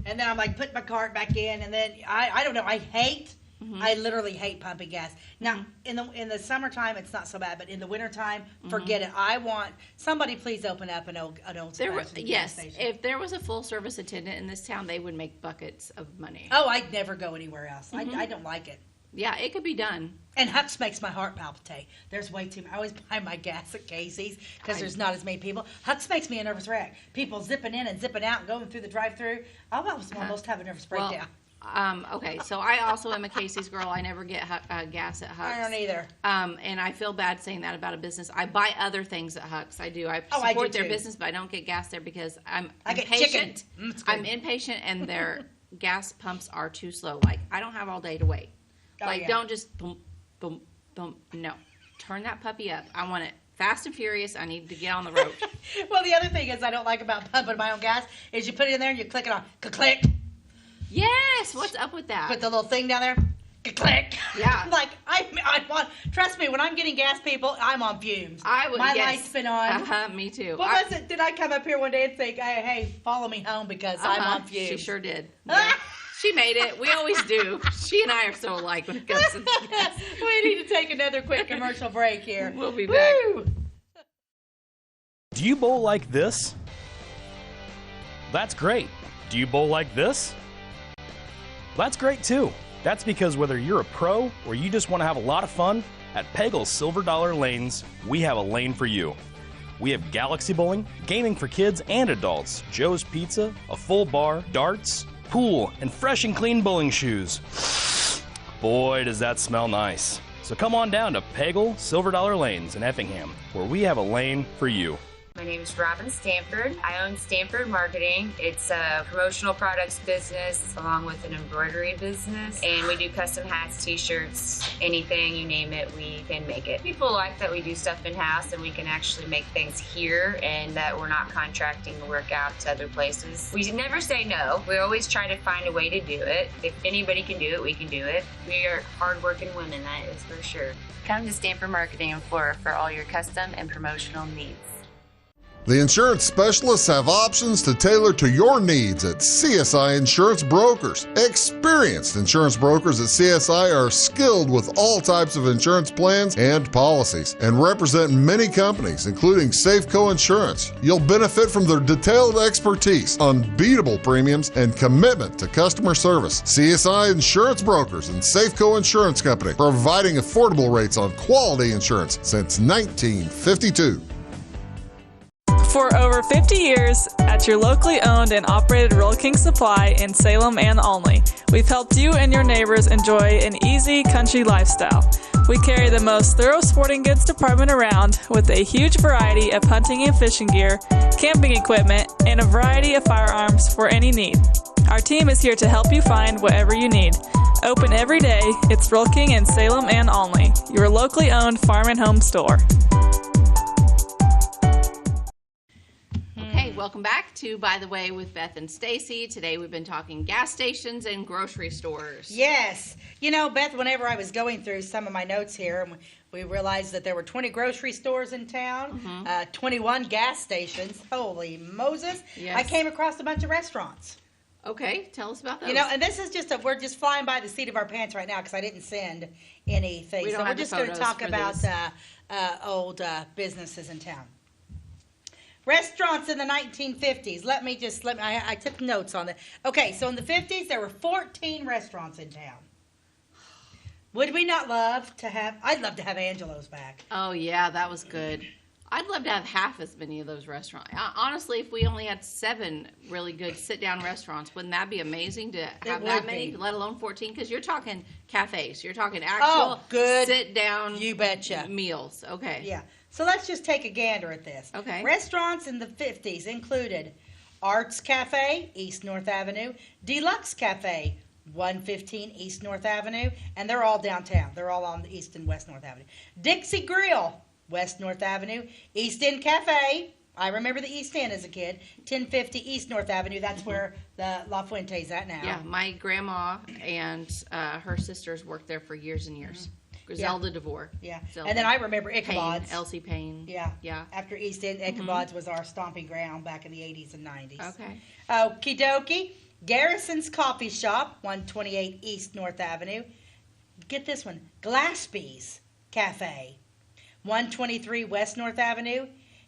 and then I'm like, put my cart back in, and then I don't know. I literally hate pumping gas. Now, in the summertime, it's not so bad, but in the wintertime, forget it. I want somebody please open up an old gas station. If there was a full service attendant in this town, they would make buckets of money. Oh, I'd never go anywhere else. I don't like it. Yeah, it could be done. And Huck's makes my heart palpitate. There's way too. I always buy my gas at Casey's because there's not as many people. Huck's makes me a nervous wreck. People zipping in and zipping out and going through the drive-through. I'll almost have a nervous breakdown. Okay, so I also am a Casey's girl. I never get gas at Huck's. I don't either. And I feel bad saying that about a business. I buy other things at Huck's. I do. I I support do their too. business, but I don't get gas there because I get impatient. chicken. It's good. I'm impatient, and their gas pumps are too slow. Like, I don't have all day to wait. Don't just boom, boom, boom. No. Turn that puppy up. I want it fast and furious. I need to get on the road. Well, the other thing is I don't like about pumping my own gas is you put it in there and you click it on. Click. Yes. What's up with that? Put the little thing down there. Click. Yeah. Like I want. Trust me, when I'm getting gas, people, I'm on fumes. I would. My Yes. light's been on. Me too. What was it? Did I come up here one day and say, "Hey, follow me home because I'm on fumes"? She sure did. Yeah. She made it. We always do. She and I are so alike when it comes to gas. We need to take another quick commercial break here. We'll be back. Woo! Do you bowl like this? That's great. Do you bowl like this? That's great too. That's because whether you're a pro or you just want to have a lot of fun, at Peggle's Silver Dollar Lanes, we have a lane for you. We have galaxy bowling, gaming for kids and adults, Joe's Pizza, a full bar, darts, pool, and fresh and clean bowling shoes. Boy, does that smell nice. So come on down to Peggle Silver Dollar Lanes in Effingham, where we have a lane for you. My name is Robin Stanford. I own Stanford Marketing. It's a promotional products business along with an embroidery business. And we do custom hats, t-shirts, anything, you name it, we can make it. People like that we do stuff in-house and we can actually make things here and that we're not contracting the work out to other places. We never say no. We always try to find a way to do it. If anybody can do it, we can do it. We are hardworking women, that is for sure. Come to Stanford Marketing in Flora for all your custom and promotional needs. The insurance specialists have options to tailor to your needs at CSI Insurance Brokers. Experienced insurance brokers at CSI are skilled with all types of insurance plans and policies and represent many companies, including Safeco Insurance. You'll benefit from their detailed expertise, unbeatable premiums, and commitment to customer service. CSI Insurance Brokers and Safeco Insurance Company, providing affordable rates on quality insurance since 1952. For over 50 years, at your locally owned and operated Royal King Supply in Salem and Olney, we've helped you and your neighbors enjoy an easy country lifestyle. We carry the most thorough sporting goods department around with a huge variety of hunting and fishing gear, camping equipment, and a variety of firearms for any need. Our team is here to help you find whatever you need. Open every day, it's Royal King in Salem and Olney, your locally owned farm and home store. Okay, welcome back to By the Way with Beth and Stacey. Today we've been talking gas stations and grocery stores. Yes. You know, Beth, whenever I was going through some of my notes here, we realized that there were 20 grocery stores in town, 21 gas stations. Holy Moses. Yes. I came across a bunch of restaurants. Okay, tell us about those. You know, and this is we're just flying by the seat of our pants right now because I didn't send anything. We don't So we're have the just going to photos talk for about these. old businesses in town. Restaurants in the 1950s. I took notes on that. Okay, so in the 50s, there were 14 restaurants in town. Would we not love to have, I'd love to have Angelo's back. Oh, yeah, that was good. I'd love to have half as many of those restaurants. Honestly, if we only had 7 really good sit-down restaurants, wouldn't that be amazing to have that many, let alone 14? Because you're talking cafes. You're talking actual good sit-down you betcha. Meals. Okay. Yeah. So let's just take a gander at this. Okay. Restaurants in the 50s included Arts Cafe, East North Avenue, Deluxe Cafe, 115 East North Avenue, and they're all downtown. They're all on the East and West North Avenue. Dixie Grill, West North Avenue. East End Cafe, I remember the East End as a kid, 1050 East North Avenue. That's where the La Fuente's at now. Yeah, my grandma and her sisters worked there for years and years. Griselda DeVore. Yeah. Zelda. And then I remember Ichabod's. Payne, Elsie Payne. Yeah. Yeah. After East End, Ichabod's was our stomping ground back in the 80s and 90s. Okay. Okie dokie. Garrison's Coffee Shop, 128 East North Avenue. Get this one. Glaspie's Cafe, 123 West North Avenue.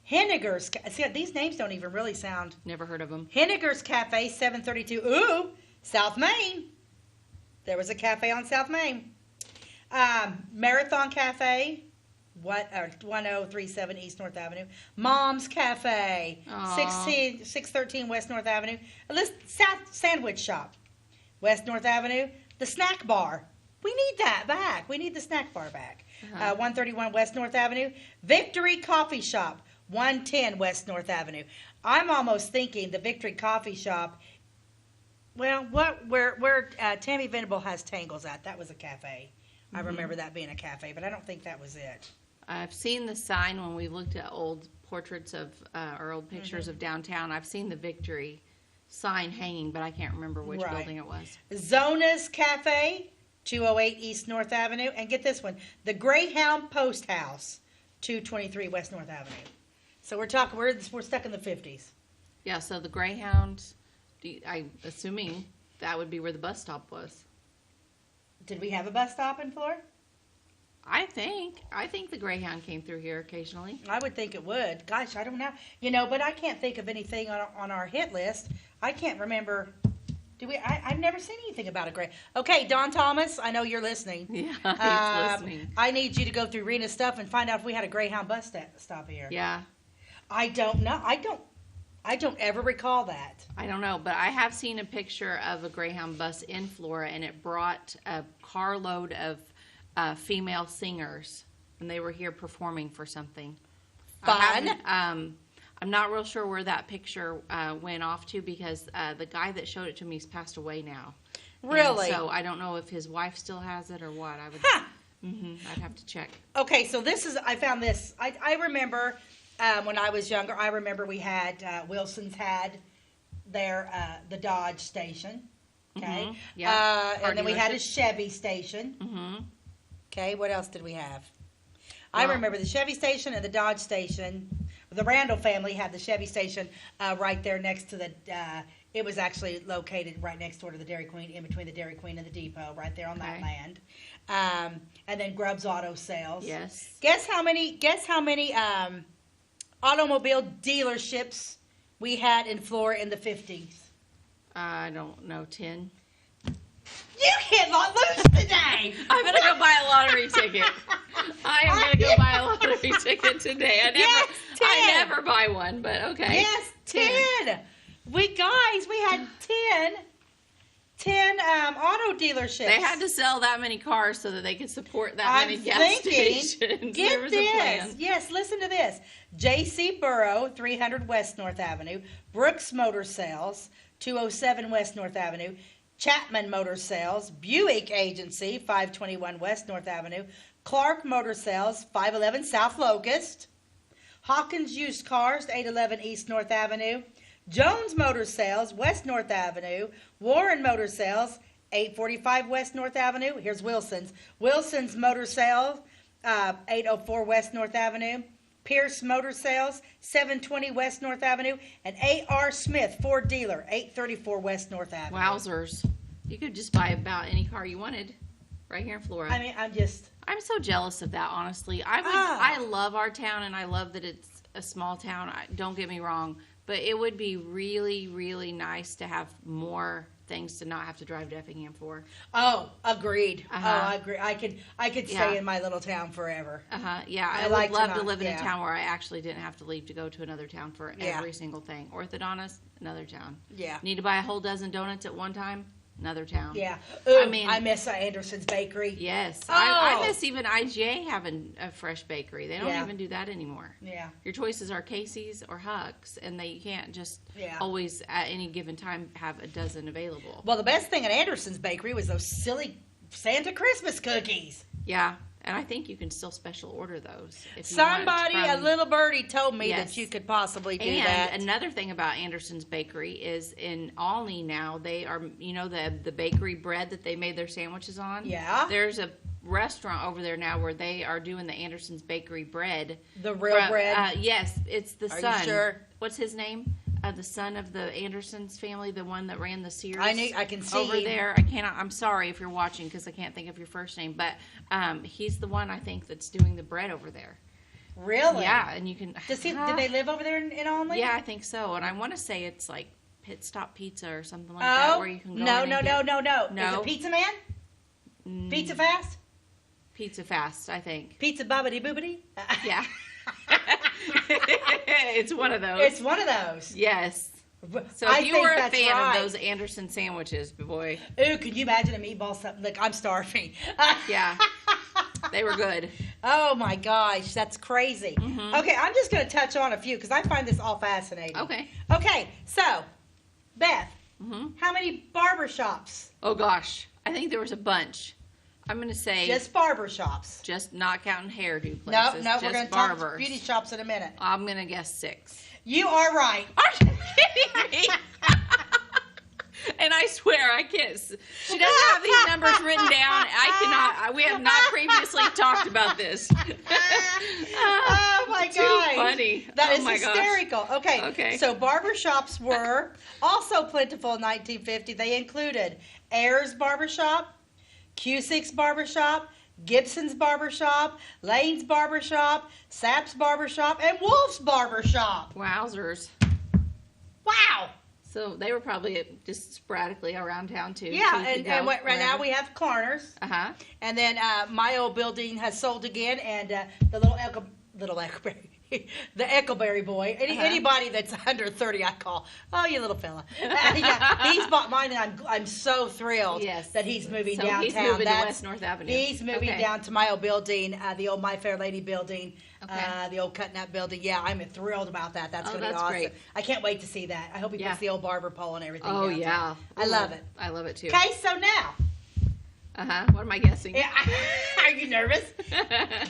Henniger's, see, these names don't even really sound. Never heard of them. Henniger's Cafe, 732, South Main. There was a cafe on South Main. Marathon Cafe, 1037 East North Avenue. Mom's Cafe, 613 West North Avenue. South Sandwich Shop, West North Avenue. The Snack Bar. We need that back. We need the Snack Bar back. 131 West North Avenue. Victory Coffee Shop, 110 West North Avenue. I'm almost thinking the Victory Coffee Shop, well, where Tammy Venable has Tangles at, that was a cafe. I remember that being a cafe, but I don't think that was it. I've seen the sign when we looked at old portraits of, or old pictures of downtown. I've seen the Victory sign hanging, but I can't remember which building it was. Zona's Cafe, 208 East North Avenue. And get this one, the Greyhound Post House, 223 West North Avenue. So we're stuck in the 50s. Yeah, so the Greyhound, I'm assuming that would be where the bus stop was. Did we have a bus stop in Flora? I think the Greyhound came through here occasionally. I would think it would. Gosh, I don't know. But I can't think of anything on our hit list. I can't remember. I've never seen anything about a Greyhound. Okay, Don Thomas, I know you're listening. Yeah, he's listening. I need you to go through Rena's stuff and find out if we had a Greyhound bus stop here. Yeah. I don't know. I don't ever recall that. I don't know, but I have seen a picture of a Greyhound bus in Flora, and it brought a carload of female singers, and they were here performing for something. Fun. I'm not real sure where that picture went off to because the guy that showed it to me has passed away now. Really? And so I don't know if his wife still has it or what. I'd have to check. Okay, so I found this. I remember when I was younger, I remember we had, Wilson's had the Dodge station. Okay. Yeah. And then we had a Chevy station. Okay, what else did we have? I remember the Chevy station and the Dodge station. The Randall family had the Chevy station right there next to it was actually located right next door to the Dairy Queen, in between the Dairy Queen and the depot, right there on that land. And then Grubbs Auto Sales. Yes. Guess how many automobile dealerships we had in Flora in the 50s? I don't know, 10. You cannot lose today. I'm going to go buy a lottery ticket. I am going to go buy a lottery ticket today. I never buy one, but okay. Yes, 10. We had 10 auto dealerships. They had to sell that many cars so that they could support that many gas stations. Get this. Yes, listen to this. J.C. Burrow, 300 West North Avenue. Brooks Motor Sales, 207 West North Avenue. Chapman Motor Sales. Buick Agency, 521 West North Avenue. Clark Motor Sales, 511 South Locust. Hawkins Used Cars, 811 East North Avenue. Jones Motor Sales, West North Avenue. Warren Motor Sales, 845 West North Avenue. Here's Wilson's. Wilson's Motor Sales, 804 West North Avenue. Pierce Motor Sales, 720 West North Avenue, and A.R. Smith, Ford Dealer, 834 West North Avenue. Wowzers. You could just buy about any car you wanted right here in Flora. I mean, I'm so jealous of that, honestly. I love our town, and I love that it's a small town. Don't get me wrong, but it would be really, really nice to have more things to not have to drive to Effingham for. Oh, agreed. Uh-huh. Oh, I agree. I could stay in my little town forever. Yeah, I would love to live in a town where I actually didn't have to leave to go to another town for every single thing. Orthodontist, another town. Yeah. Need to buy a whole dozen donuts at one time? Another town. Yeah. Ooh, I miss Anderson's Bakery. Yes. Oh. I miss even IGA having a fresh bakery. They don't Yeah. even do that anymore. Yeah. Your choices are Casey's or Huck's, and you can't just always at any given time have a dozen available. Well, the best thing at Anderson's Bakery was those silly Santa Christmas cookies. Yeah. And I think you can still special order those. If you Somebody, want a little birdie told me Yes. that you could possibly do and that. another thing about Anderson's Bakery is in Olney now, they are, the bakery bread that they made their sandwiches on? Yeah. There's a restaurant over there now where they are doing the Anderson's Bakery bread. The real bread? Yes, it's the Are son. you sure? What's his name? The son of the Andersons family, the one that ran the Sears. I can see over there. I'm sorry if you're watching because I can't think of your first name, but he's the one I think that's doing the bread over there. Really? Yeah, and you can. Did they live over there in Olney? Yeah, I think so. And I want to say it's like Pit Stop Pizza or something like that, where you can go. No. No. Is it Pizza Man? Pizza Fast? Pizza Fast, I think. Pizza Bobbity Boobity? Yeah. It's one of those. It's one of those. Yes. So I if you think were a that's fan right. of those Anderson sandwiches, boy. Ooh, could you imagine a meatball something? Look, I'm starving. Yeah. They were good. Oh my gosh, that's crazy. Mm-hmm. Okay, I'm just going to touch on a few because I find this all fascinating. Okay. Okay, so, Beth, Mm-hmm. how many barbershops? Oh gosh, I think there was a bunch. I'm going to say Just barbershops. just not counting hairdo No, places. we're just going to talk barbers. beauty shops in a minute. I'm going to guess 6. You are right. Are you kidding me? And I swear I can't. She doesn't have these numbers written down. I cannot. We have not previously talked about this. Oh my Too gosh. funny. That Oh is my gosh. hysterical. Okay. Okay. So barbershops were also plentiful in 1950. They included Ayers Barbershop, Cusick's Barbershop, Gibson's Barbershop, Lane's Barbershop, Sapp's Barbershop, and Wolf's Barbershop. Wowzers. Wow. So they were probably just sporadically around town too. Yeah, so you could and go right now wherever. we have Klarner's. Uh-huh. And then my old building has sold again, and the little Eckleberry, the Eckleberry boy. Anybody that's under 30, I call, oh, you little fella. Yeah, he's bought mine, and I'm so thrilled that he's moving So downtown. he's moving to West North Avenue. He's moving Okay. down to my old building, the old My Fair Lady building, Okay. the old Cutting Up building. Yeah, I'm thrilled about that. That's Oh, going to be that's awesome. great. I can't wait to see that. I hope he Yeah. puts the old barber pole and everything. Oh downtown. yeah. I love it. I love it too. Okay, so now. Uh-huh. What am I guessing? Yeah, are you nervous?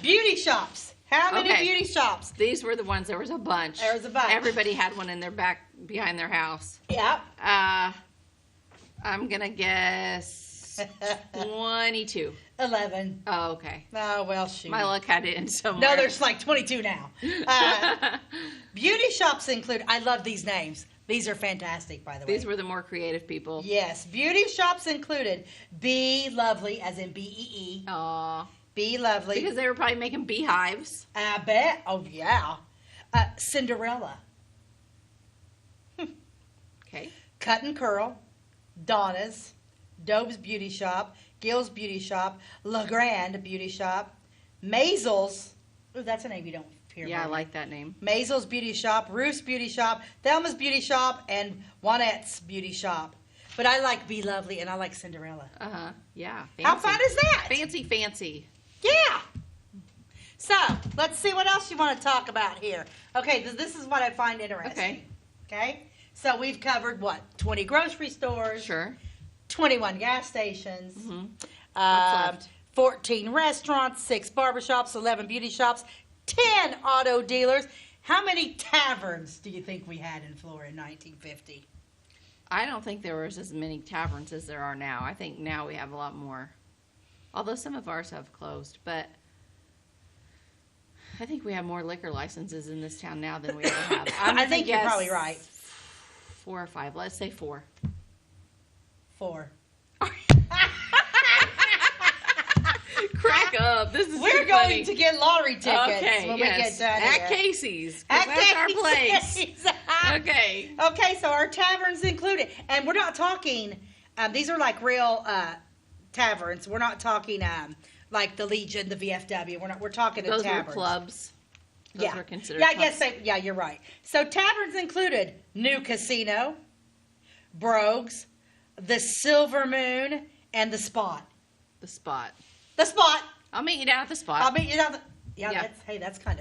Beauty shops. How many Okay. beauty shops? These were the ones. There was a bunch. There was a bunch. Everybody had one in their back behind their house. Yep. I'm gonna guess 22. 11. Oh, okay. Oh, well, shoot. My luck had it in somewhere. No, there's like 22 now. Beauty shops include, I love these names. These are fantastic, by the way. These were the more creative people. Yes. Beauty shops included Be Lovely, as in B-E-E. Aw. Be Lovely. Because they were probably making beehives. I bet. Oh, yeah. Cinderella. Okay. Cut and Curl. Donna's. Dove's Beauty Shop. Gill's Beauty Shop. La Grande Beauty Shop. Maisel's. Ooh, that's a name you don't hear. Yeah, I very like that name. Maisel's Beauty Shop, Ruth's Beauty Shop, Thelma's Beauty Shop, and Juanette's Beauty Shop. But I like Be Lovely, and I like Cinderella. Uh-huh. Yeah. How fun is that? Fancy. Yeah. So, let's see what else you want to talk about here. Okay, this is what I find interesting. Okay? So, we've covered, 20 grocery stores. Sure. 21 gas stations. Mm-hmm. What's left? 14 restaurants, 6 barbershops, 11 beauty shops, 10 auto dealers. How many taverns do you think we had in Flora in 1950? I don't think there was as many taverns as there are now. I think now we have a lot more. Although some of ours have closed, but I think we have more liquor licenses in this town now than we ever have. I think you're probably right. 4 or 5. Let's say 4. 4. Crack up. This is We're going to get lottery tickets when we get done at here. Casey's. At That's our place. Casey's. Okay. Okay, so our taverns included. And we're not talking, these are like real taverns. We're not talking like the Legion, the VFW. We're talking Those taverns. were clubs. Those Yeah. were considered Yeah, I clubs. guess yeah, you're right. So taverns included New Casino, Brogues, the Silver Moon, and the Spot. The Spot. The Spot. I'll meet you down at the Spot. I'll meet you down. Yeah. That's kind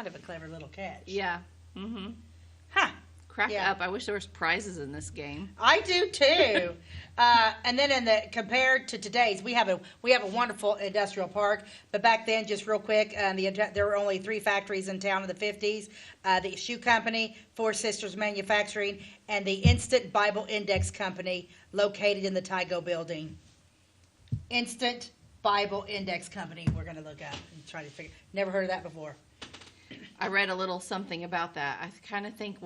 of a clever little catch. Yeah. Mm-hmm. Huh. Crack Yeah. up. I wish there was prizes in this game. I do too. And then compared to today's, we have a wonderful industrial park. But back then, just real quick, there were only 3 factories in town in the 50s: the Shoe Company, Four Sisters Manufacturing, and the Instant Bible Index Company, located in the Tygo Building. Instant Bible Index Company. We're going to look up and try to figure. Never heard of that before. I read a little something about that. I kind of think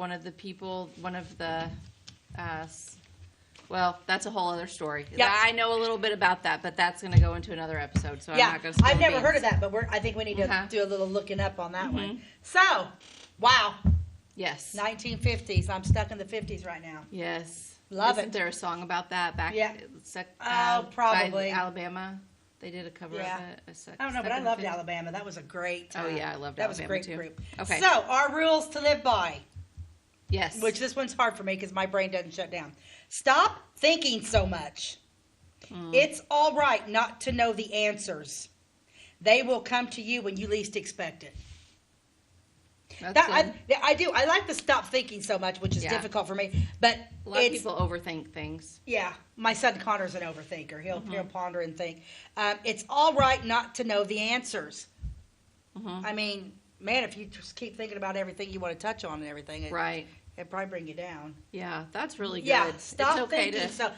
well, that's a whole other story. Yep. I know a little bit about that, but that's going to go into another episode, so I'm not going to I've never heard of that, but I think we need to do a little looking up on that one. So, wow. Yes. 1950s. I'm stuck in the 50s right now. Yes. Love Isn't it. there a song about that back? Yeah. By Probably. Alabama. They did a cover of it. I don't know, but I loved Alabama. That was a great time. Oh, yeah, I loved that Alabama, was a great too. group. Okay. So, our rules to live by. Yes. Which this one's hard for me because my brain doesn't shut down. Stop thinking so much. It's all right not to know the answers. They will come to you when you least expect it. I do. I like to stop thinking so much, which is difficult for me. But a lot of people overthink things. Yeah, my son Connor's an overthinker. He'll ponder and think. It's all right not to know the answers. I mean, man, if you just keep thinking about everything you want to touch on and everything, it'd probably bring you down. Yeah, that's really good. Yeah, stop thinking so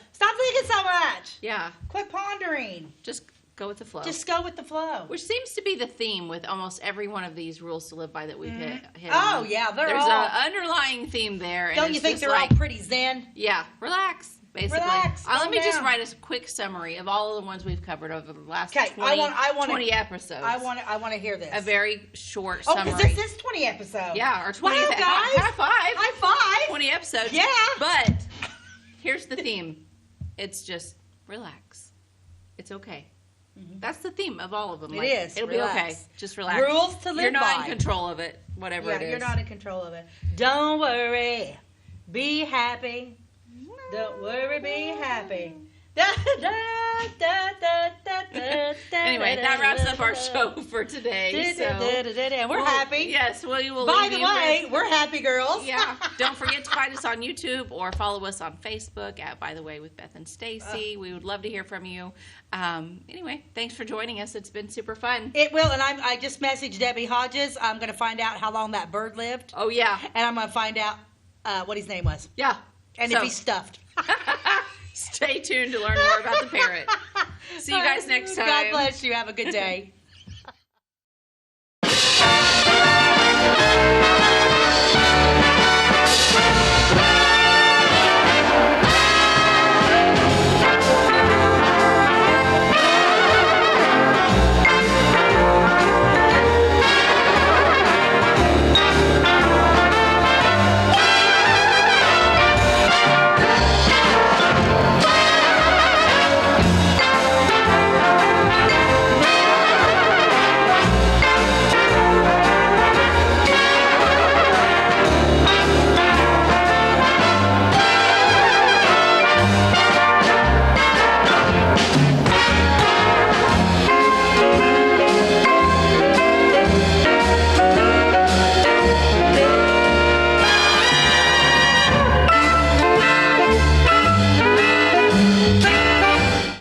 much. Yeah. Quit pondering. Just go with the flow. Just go with the flow. Which seems to be the theme with almost every one of these rules to live by that we've hit Oh, on. yeah, there's an underlying theme there. Don't and you it's think just they're like, all pretty zen? Yeah, relax. Basically, Relax, let calm me just down. write a quick summary of all of the ones we've covered over the last 20 episodes. I want to hear this. A very short Oh, summary. because this is 20 episodes. Yeah, or 20. Wow, guys. High five. High five. 20 episodes. Yeah. But here's the theme. It's just relax. It's okay. That's the theme of all of them. It is. It'll Relax. be okay. Just relax. Rules to live You're not by. in control of it, whatever it is. You're not in control of it. Don't worry. Be happy. Don't worry, be happy. Anyway, that wraps up our show for today. And we're happy. Yes, we will. By the way, we're happy girls. Yeah. Don't forget to find us on YouTube or follow us on Facebook at By the Way with Beth and Stacey. We would love to hear from you. Anyway, thanks for joining us. It's been super fun. It will, and I just messaged Debbie Hodges. I'm going to find out how long that bird lived. Oh, yeah. And I'm going to find out what his name was. Yeah. And if he's stuffed. Stay tuned to learn more about the parrot. See you guys next time. God bless you. Have a good day.